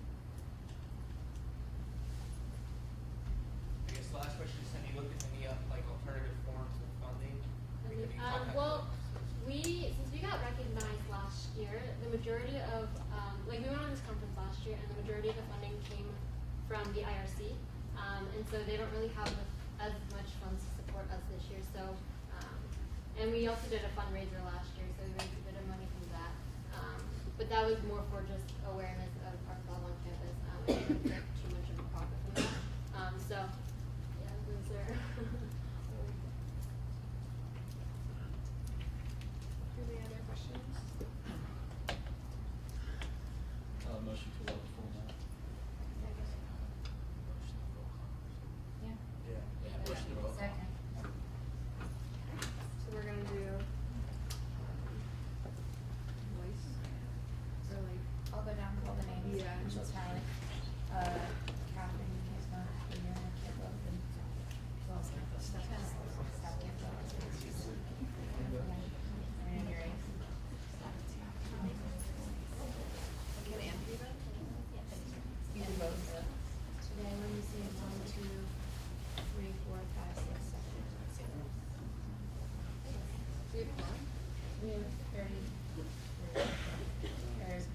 A: I guess the last question is, have you looked at any like alternative forms of funding? Have you contacted
K: Well,
A: them?
K: since we got recognized last year, the majority of, we went on this conference last year, and the majority of the funding came from the IRC, and so they don't really have as much funds to support us this year. So, and we also did a fundraiser last year, so we raised a bit of money from that. But that was more for just awareness of our club on campus. We didn't get too much of a profit from that. So, yeah, those are.
B: Any other questions?
L: Motion to vote for that.
C: Yeah.
L: Yeah, motion to vote.
C: Second.
B: So we're gonna do voice or like
C: I'll go down and call the names.
B: Yeah.
C: And she'll tally. Catherine Kisma, Mariana Campbell, and who else? Steph Campbell. Mariana Gray.
B: can Andrew then?
C: You can vote for them. Today, let me see, 1, 2, 3, 4, 5, 6, 7.
B: Do you have one?
C: We have 30. There's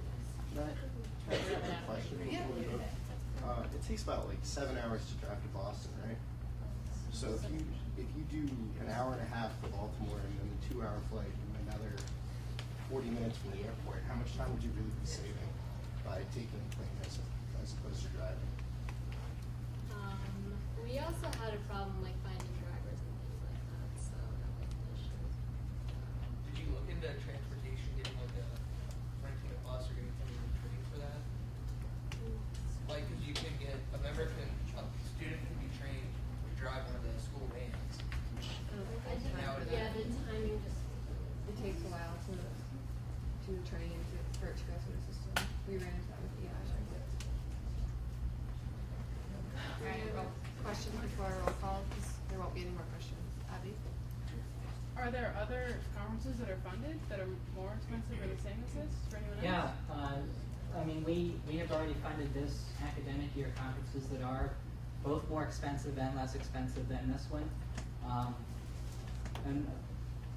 M: Question
B: Yeah.
M: before we vote. It takes about like 7 hours to drive to Boston, right? So if you do an hour and a half to Baltimore and then a 2-hour flight and another 40 minutes from the airport, how much time would you really be saving by taking a plane as opposed to driving?
K: We also had a problem like finding drivers and things like that, so that was an issue.
A: Did you look into transportation, getting like renting a bus or getting somebody to train for that? Like, cause you can get, a student can be trained to drive one of the school vans.
K: I think,
A: Nowadays.
K: yeah, the timing just.
B: It takes a while to train and for it to go through the system. We ran into that with EI. Any other questions before our roll call? Because there won't be any more questions. Abby?
G: Are there other conferences that are funded that are more expensive or the same as this for anyone else?
D: Yeah, I mean, we have already funded this academic year conferences that are both more expensive and less expensive than this one. And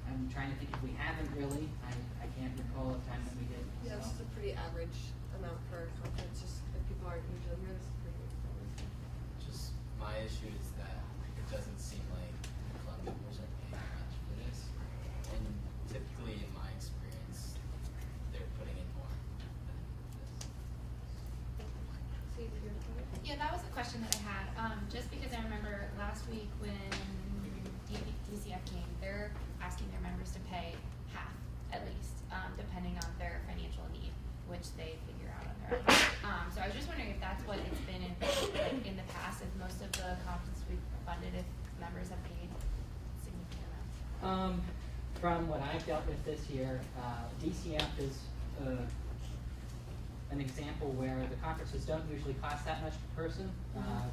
D: I'm trying to think if we haven't really. I can't recall a time that we did.
B: Yeah, this is a pretty average amount for a conference. Just if people aren't usually here, this is pretty expensive.
N: Just my issue is that it doesn't seem like the club members are paying much for this, and typically in my experience, they're putting in more than this.
C: Yeah, that was a question that I had. Just because I remember last week when DCF came, they're asking their members to pay half, at least, depending on their financial need, which they figure out on their own. So I was just wondering if that's what it's been in the past, if most of the conferences we've funded, if members have paid significant amounts.
D: From what I've dealt with this year, DCF is an example where the conferences don't usually cost that much per person.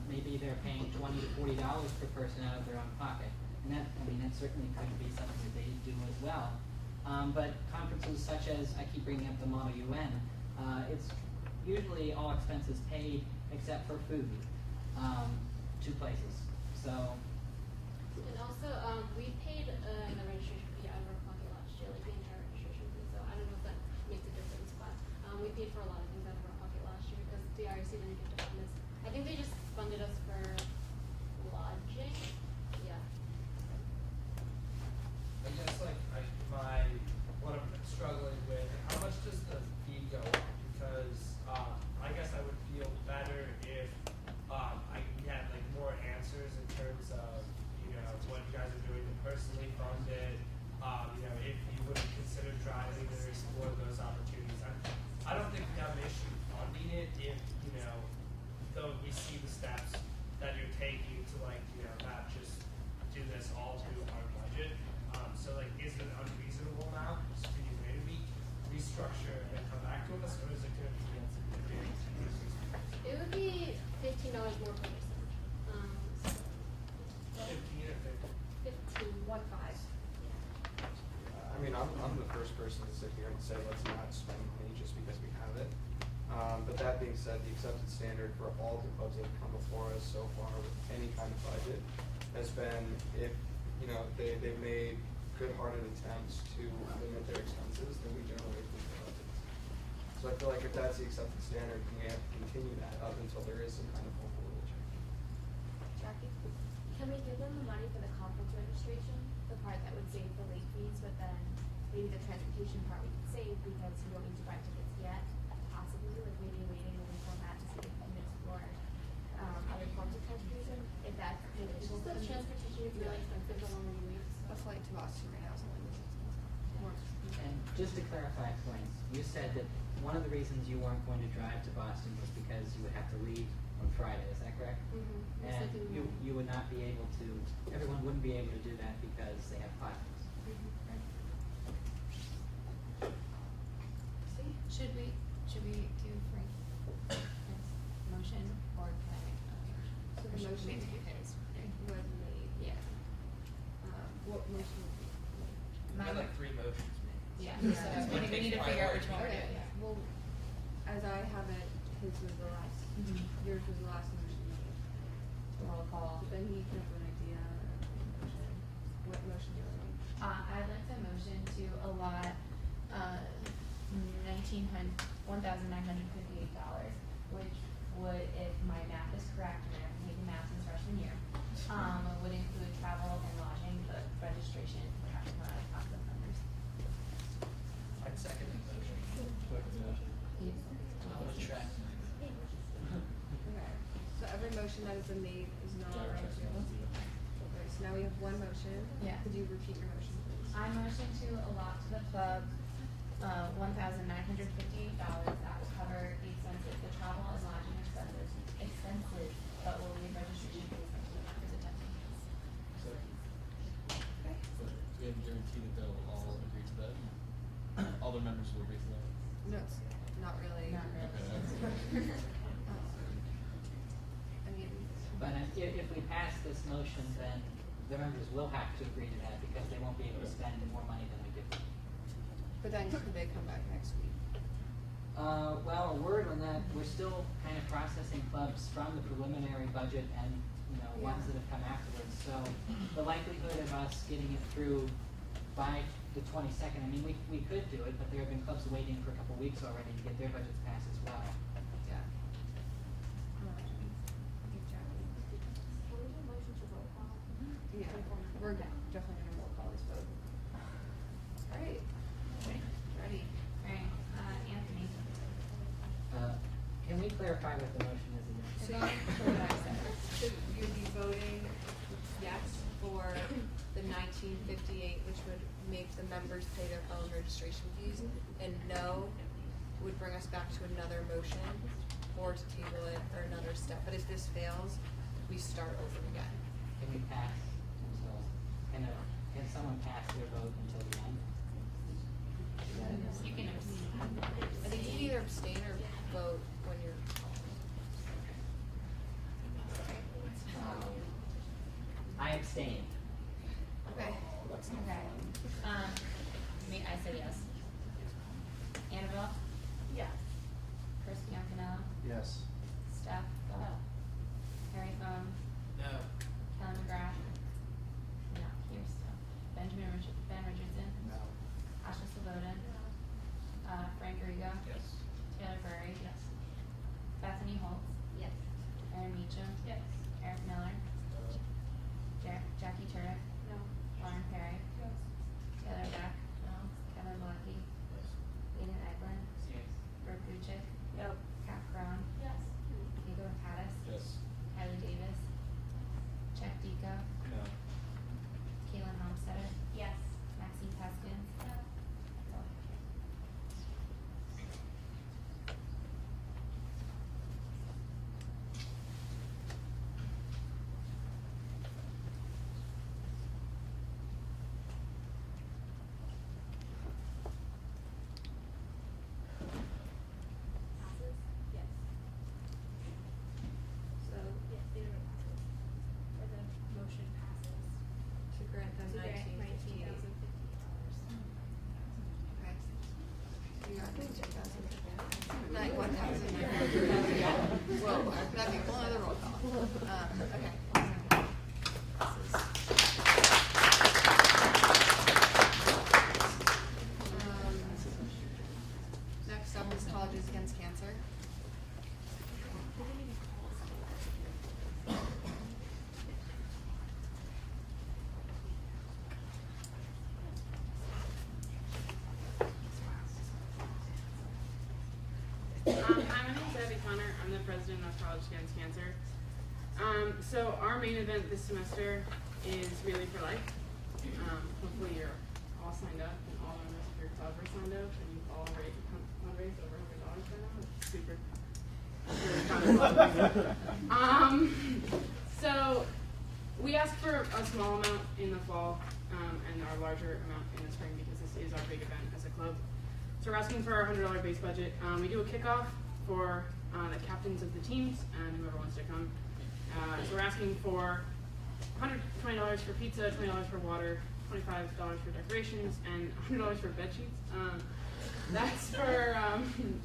D: Maybe they're paying $20 to $40 per person out of their own pocket. And that, I mean, that certainly could be something that they do as well. But conferences such as, I keep bringing up the Model UN, it's usually all expenses paid except for food, 2 places. So.
K: And also, we paid the registration fee out of our pocket last year, like the entire registration fee. So I don't know if that makes a difference, but we paid for a lot of things out of our pocket last year because the IRC didn't get to fund us. I think they just funded us for lodging. Yeah.
O: mean, I'm the first person to sit here and say let's not spend money just because we have it. But that being said, the accepted standard for all the clubs that have come before us so far with any kind of budget has been if they've made good-hearted attempts to limit their expenses, then we generally approve their budgets. So I feel like if that's the accepted standard, then we have to continue that up until there is some kind of local rule change.
I: Jackie?
E: Can we give them the money for the conference registration? The part that would save the late fees, but then maybe the transportation part we could save because we don't need to buy tickets yet, possibly, like maybe waiting until that to see if we can explore other forms of transportation. If that maybe people
I: The transportation is really expensive the longer you wait.
B: A flight to Boston right now is only more.
D: And just to clarify points, you said that one of the reasons you weren't going to drive to Boston was because you would have to leave on Friday, is that correct?
I: Mm-hmm.
D: And you would not be able to, everyone wouldn't be able to do that because they have classes. Right?
C: Should we do Frank's motion or can I make a motion?
B: So the
C: Or should
B: motion
C: we do his?
B: was made.
C: Yeah.
B: What motion was made?
A: We had like 3 motions made.
C: Yeah.
B: Yeah.
C: So
A: It's
C: we
A: gonna
C: need
A: take
C: to figure out which one we're
B: Okay,
C: doing.
B: well, as I have it, his was the last, yours was the last motion made.
C: Roll call.
B: But then he came up with an idea or a motion. What motion do you want to make?
C: I'd like to motion to allot $1,958, which would, if my math is correct, and I haven't taken math since freshman year, would include travel and lodging, but registration for half of the members.
A: I'd second the motion.
B: Okay, so every motion that has been made is not right. Okay, so now we have one motion.
C: Yeah.
B: Could you repeat your motion, please?
C: I motion to allot to the club $1,958. That will cover the expenses, the travel and lodging expenses, but will leave registration fees up to the members attending.
B: Okay.
P: Do we have a guarantee that they'll all agree to that? All their members will agree to that?
B: No, it's not really.
C: Not really.
B: I mean,
D: But if we pass this motion, then the members will have to agree to that because they won't be able to spend more money than we give them.
B: but then could they come back next week?
D: Well, a word on that, we're still kind of processing clubs from the preliminary budget and, ones that have come afterwards. So the likelihood of us getting it through by the 22nd, I mean, we could do it, but there have been clubs waiting for a couple weeks already to get their budgets passed as well.
B: Yeah.
E: Can we do a motion to roll call?
B: Yeah, we're definitely gonna roll call this vote. All right. Ready?
C: Alright, Anthony.
D: Can we clarify what the motion is again?
B: So so you'd be voting yes for the 1958, which would make the members pay their own registration fees, and no would bring us back to another motion or to table it or another step. But if this fails, we start over again.
D: Can we pass until, can someone pass their vote until the end? Is that it?
C: You can abstain.
B: I think you can either abstain or vote when you're.
D: I abstain.
B: Okay.
C: Okay. I said yes. Annabelle?
E: Yes.
C: Chris Biancanello?
M: Yes.
C: Steph? Harry Foam?
A: No.
C: Kelly McGrath? Not here still. Ben Richardson?
A: No.
C: Asha Sloboda? Frank Riga?
A: Yes.
C: Taylor Burry? Yes. Bethany Holtz?
E: Yes.
C: Erin Meacham?
E: Yes.
C: Eric Miller? Jackie Turek?
E: No.
C: Lauren Perry?
E: Yes.
C: Taylor Beck? No. Kevin Malecki?
A: Yes.
C: Aiden Eglin?
P: Yes.
C: Brooke Buchik?
E: Yep.
C: Kat Crone?
E: Yes.
C: Diego Caddis?
P: Yes.
C: Kylie Davis? Chuck Deco?
P: No.
C: Caitlin Homestetter?
E: Yes.
C: Maxine Peskins?
E: No.
C: That's all I have.
B: Like 1,000. Whoa, that'd be a whole other roll call. Okay. Next up is Colleges Against Cancer.
G: Hi, my name is Abby Connor. I'm the president of College Against Cancer. So our main event this semester is Really for Life. Hopefully you're all signed up and all members of your club are signed up and you've all fundraised over $100 by now. It's super, really fun. So we asked for a small amount in the fall and our larger amount in the spring because this is our big event as a club. So we're asking for our $100 base budget. We do a kickoff for the captains of the teams and whoever wants to come. So we're asking for $120 for pizza, $20 for water, $25 for decorations, and $100 for bed sheets. That's for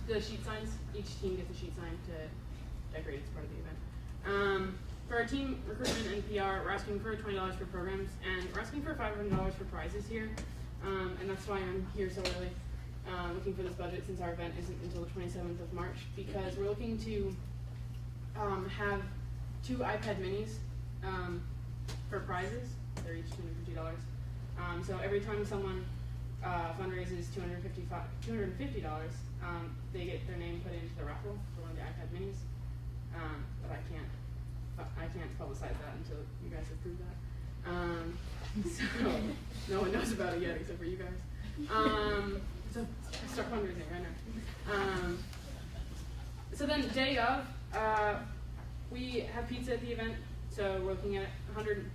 G: the sheet signs. Each team gets a sheet sign to decorate as part of the event. For our team recruitment and PR, we're asking for $20 for programs, and we're asking for $500 for prizes here. And that's why I'm here so early. Looking for this budget since our event isn't until the 27th of March because we're looking to have 2 iPad minis for prizes. They're each $250. So every time someone fundraises $250, they get their name put into the raffle for one of the iPad minis. But I can't publicize that until you guys approve that. So no one knows about it yet except for you guys. So start fundraising right now. So then day of, we have pizza at the event. So we're looking at 100.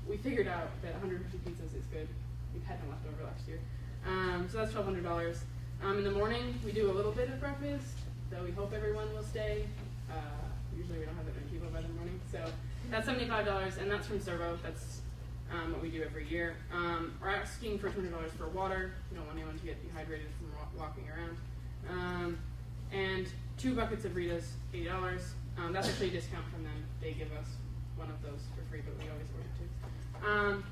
G: We figured out that 150 pizzas is good. We've had no left over last year. So that's $1,200. In the morning, we do a little bit of breakfast. So we hope everyone will stay. Usually we don't have that many people by the morning. So that's $75, and that's from Servo. That's what we do every year. We're asking for $200 for water. We don't want anyone to get dehydrated from walking around. And 2 buckets of Ritas, $80. That's actually a discount from them. They give us one of those for free, but we always order 2.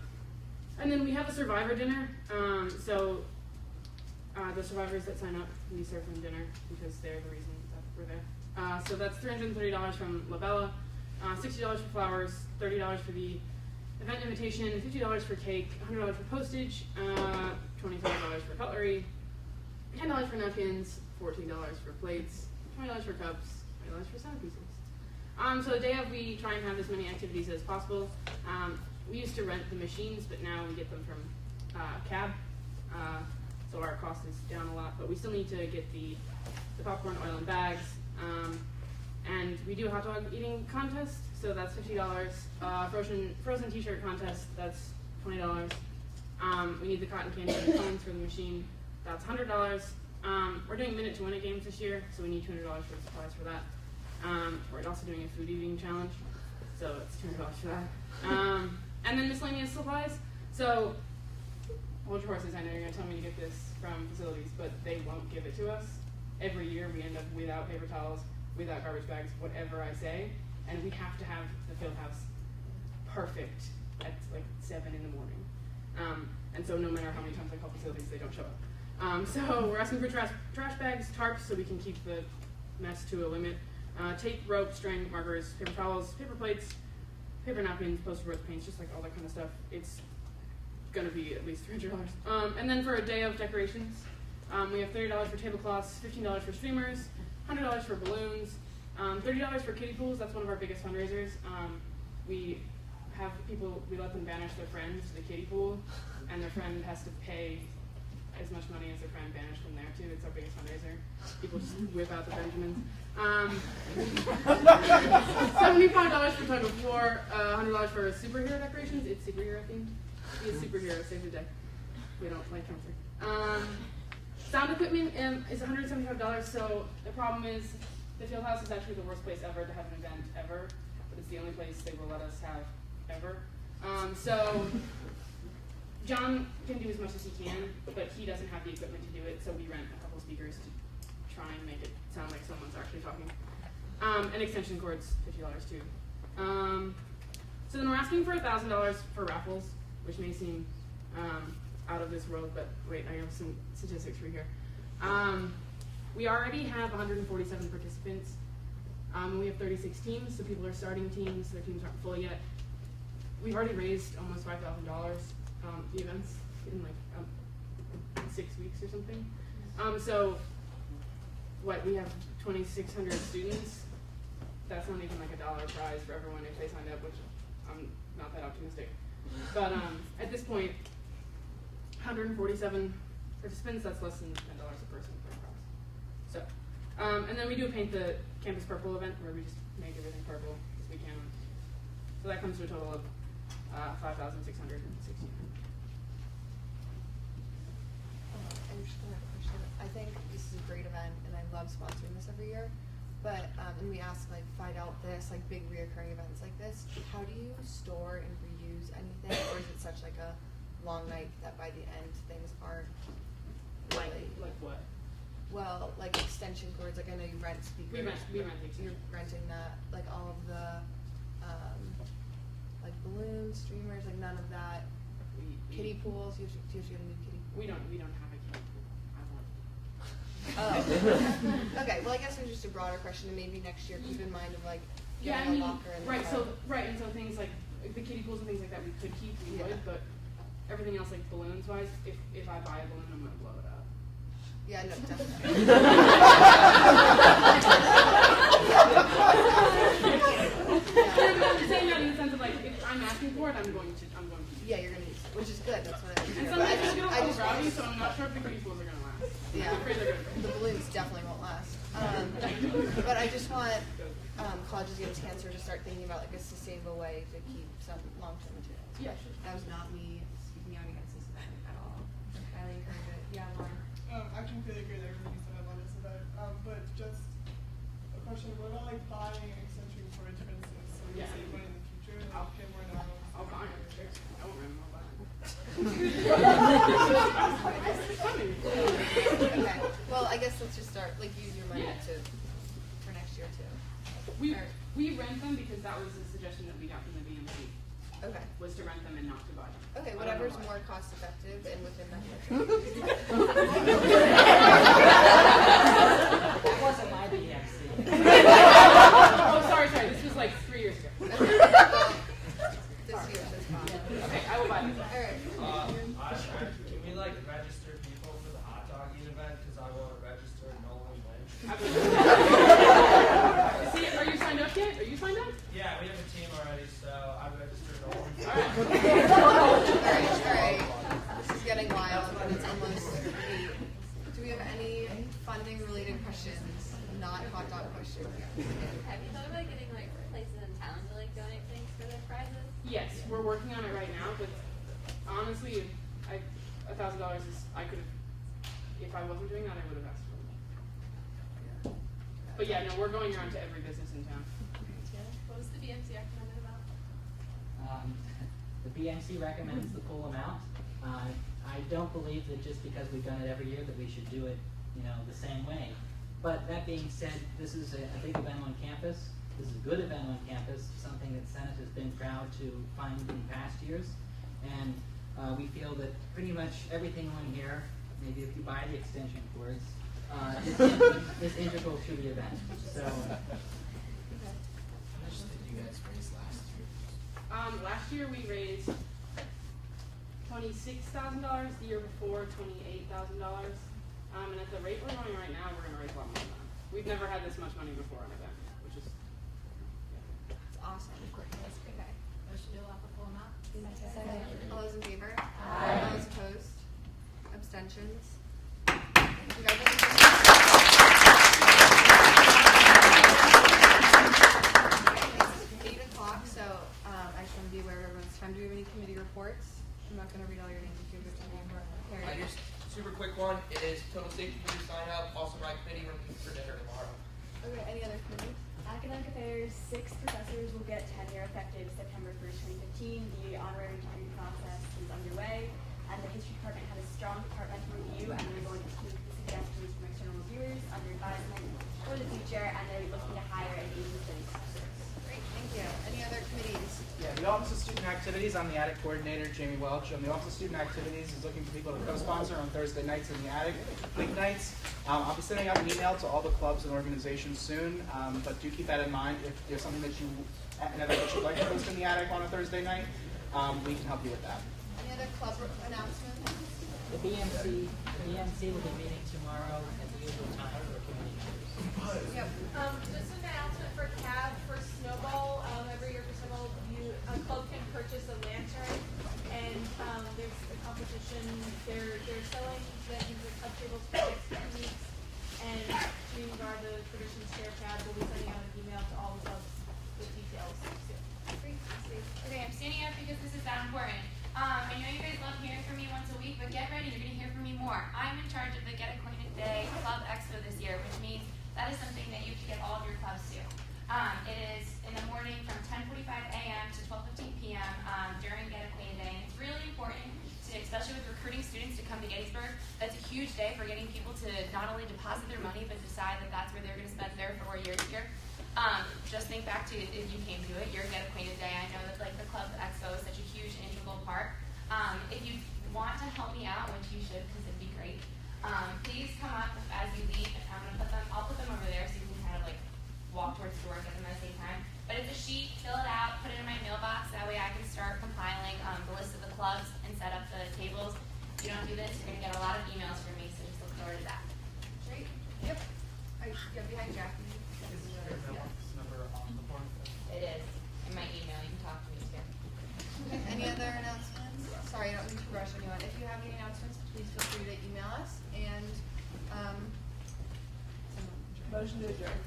G: And then we have a survivor dinner. So the survivors that sign up, we serve them dinner because they're the reason that we're there. So that's $330 from Labella, $60 for flowers, $30 for the event invitation, $50 for cake, $100 for postage, $25 for cutlery, $10 for napkins, $14 for plates, $20 for cups, $20 for centerpieces. So the day of, we try and have as many activities as possible. We used to rent the machines, but now we get them from cab. So our cost is down a lot, but we still need to get the popcorn, oil, and bags. And we do a hot dog eating contest, so that's $50. Frozen t-shirt contest, that's $20. We need the cotton candy and cones for the machine, that's $100. We're doing minute to win it games this year, so we need $200 for the supplies for that. We're also doing a food eating challenge, so it's $200 for that. And then miscellaneous supplies. So, hold your horses, I know you're going to tell me to get this from facilities, but they won't give it to us. Every year we end up without paper towels, without garbage bags, whatever I say, and we have to have the field house perfect at like 7 in the morning. And so no matter how many times I call facilities, they don't show up. So we're asking for trash bags, tarps, so we can keep the mess to a limit. Tape, rope, string, markers, paper towels, paper plates, paper napkins, poster boards, paints, just like all that kind of stuff. It's gonna be at least $300. And then for a day of decorations, we have $30 for tablecloths, $15 for streamers, $100 for balloons, $30 for kiddie pools. That's one of our biggest fundraisers. We have people, we let them banish their friends to the kiddie pool, and their friend has to pay as much money as their friend banished them there too. It's our biggest fundraiser. People just whip out the Benjamins. $75 for tug of war, $100 for superhero decorations. It's superhero themed. Be a superhero, save the day. We don't play cancer. Sound equipment is $175. So the problem is the field house is actually the worst place ever to have an event ever, but it's the only place they will let us have ever. So John can do as much as he can, but he doesn't have the equipment to do it, so we rent a couple speakers to try and make it sound like someone's actually talking. And extension cords, $50 too. So then we're asking for $1,000 for raffles, which may seem out of this world, but wait, I have some statistics for you here. We already have 147 participants. We have 36 teams, so people are starting teams. Their teams aren't full yet. We've already raised almost $5,000. The event's in like 6 weeks or something. So what, we have 2,600 students. That's not even like $1 prize for everyone if they signed up, which I'm not that optimistic. But at this point, 147 participants, that's less than $10 a person for a prize. So, and then we do a Paint the Campus Purple event where we just make everything purple as we can. So that comes to a total of 5,616.
B: I just have a question. I think this is a great event, and I love sponsoring this every year. But and we ask like find out this like big reoccurring events like this. How do you store and reuse anything, or is it such like a long night that by the end things aren't really
G: like what?
B: Well, like extension cords. Like I know you rent speakers.
G: We rent the
B: You're renting that. Like all of the like balloons, streamers. Like none of that. Kiddie pools. Do you have to get a new kiddie pool?
G: We don't have a kiddie pool. I want.
B: Oh. Okay. Well, I guess it's just a broader question, and maybe next year keep in mind of like getting a locker in the
G: right.
B: car.
G: And so things like the kiddie pools and things like that we could keep, we would, but everything else like balloons wise, if I buy a balloon, I'm gonna blow it up.
B: Yeah, no, definitely.
G: I'm saying that in the sense of like, if I'm asking for it, I'm going to.
B: Yeah, you're gonna use it, which is good. That's what I was
G: And
B: saying.
G: sometimes it's gonna hold gravity, so I'm not sure if the kiddie pools are gonna last.
B: Yeah,
G: I'm afraid they're gonna break.
B: the balloons definitely won't last. But I just want colleges to get a chance to start thinking about like a sustainable way to keep some long-term materials.
G: Yeah, sure.
B: That was not me speaking out against this event at all. I highly encourage it. Yeah, Lauren.
Q: I completely agree with everything you said about this event. But just a question: what about like buying extension cords, for instance, so you save money in the future? Like, get more now.
G: I'll buy it. I won't remember.
B: Okay. Well, I guess let's just start. Like, use your money for next year too.
G: We rent them because that was a suggestion that we got from the BMC.
B: Okay.
G: Was to rent them and not to buy them.
B: Okay, whatever's more cost effective and within that budget.
D: That wasn't my BMC.
G: Oh, sorry. This was like 3 years ago.
B: This year is fine.
G: Okay, I will buy them.
B: All right.
L: Can we like register people for the hot dog eat event? Because I want to register Nolan Lynch.
G: See, are you signed up yet? Are you signed up?
L: Yeah, we have a team already, so I registered Nolan.
B: All right. This is getting wild. It's almost 8. Do we have any funding related questions? Not hot dog questions.
R: Have you thought about getting like places in town to like donate things for their prizes?
G: Yes, we're working on it right now, but honestly, $1,000 is, I could have, if I wasn't doing that, I would have asked for more. But yeah, no, we're going around to every business in town.
R: What was the BMC recommended about?
D: The BMC recommends the full amount. I don't believe that just because we've done it every year that we should do it, the same way. But that being said, this is a big event on campus. This is a good event on campus, something that Senate has been proud to fund in past years. And we feel that pretty much everything on here, maybe if you buy the extension cords, is integral to the event. So.
N: How much did you guys raise last year?
G: Last year we raised $26,000. The year before, $28,000. And at the rate we're going right now, we're going to raise a lot more than that. We've never had this much money before on an event, which is
B: It's awesome.
R: Okay. Motion to allow the full amount?
B: All those in favor?
R: Aye.
B: All those opposed? Abstentions? It's 8 o'clock, so I just want to be aware of everyone's time. Do we have any committee reports? I'm not going to read all your names if you have a committee report.
A: I just, super quick one, it is total safety committee sign up, also my committee, we're meeting for dinner tomorrow.
B: Okay, any other committees?
S: Academic Affairs, 6 professors will get tenure effective September 1st, 2015. The honorary degree process is underway. and the history department had a strong departmental review, and they're going to take the suggestions from external reviewers under advisement for the future, and they're looking to hire an Asian studies professor.
B: Great, thank you. Any other committees?
T: Yeah, the Office of Student Activities, I'm the Attic Coordinator, Jamie Welch. The Office of Student Activities is looking for people to co-sponsor on Thursday nights in the Attic, weeknights. I'll be sending out an email to all the clubs and organizations soon, but do keep that in mind. If there's something that you'd like to host in the Attic on a Thursday night, we can help you with that.
B: Any other club announcements?
D: The BMC will be meeting tomorrow at the usual time for committee members.
B: Yep.
U: Just an announcement for CAB for Snowball. Every year for Snowball, a club can purchase a lantern, and there's a competition. They're selling the club tables for 6 weeks, and Jean Gar, the traditions chair CAB, will be sending out an email to all the clubs with details soon.
C: Okay, I'm standing up because this is that important. I know you guys love hearing from me once a week, but get ready, you're going to hear from me more. I'm in charge of the Get Acquainted Day Club Expo this year, which means that is something that you can get all of your clubs to. It is in the morning from 10:45 a.m. to 12:15 p.m. During Get Acquainted Day, and it's really important, especially with recruiting students to come to Gettysburg. That's a huge day for getting people to not only deposit their money, but decide that that's where they're going to spend their 4 years here. Just think back to if you came to it, your Get Acquainted Day. I know that like the Club Expo is such a huge integral part. If you want to help me out, which you should because it'd be great, please come up as you leave, and I'll put them over there so you can kind of like walk towards the door and get them at the same time. But it's a sheet, fill it out, put it in my mailbox, that way I can start compiling the list of the clubs and set up the tables. If you don't do this, you're going to get a lot of emails from me, so just look forward to that.
B: Great. Yep. Get behind Jackie.
C: It is. In my email, you can talk to me too.
B: Any other announcements? Sorry, I don't mean to rush anyone. If you have any announcements, please feel free to email us. And
Q: motion to adjourn.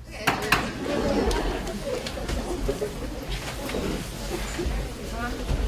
B: Okay.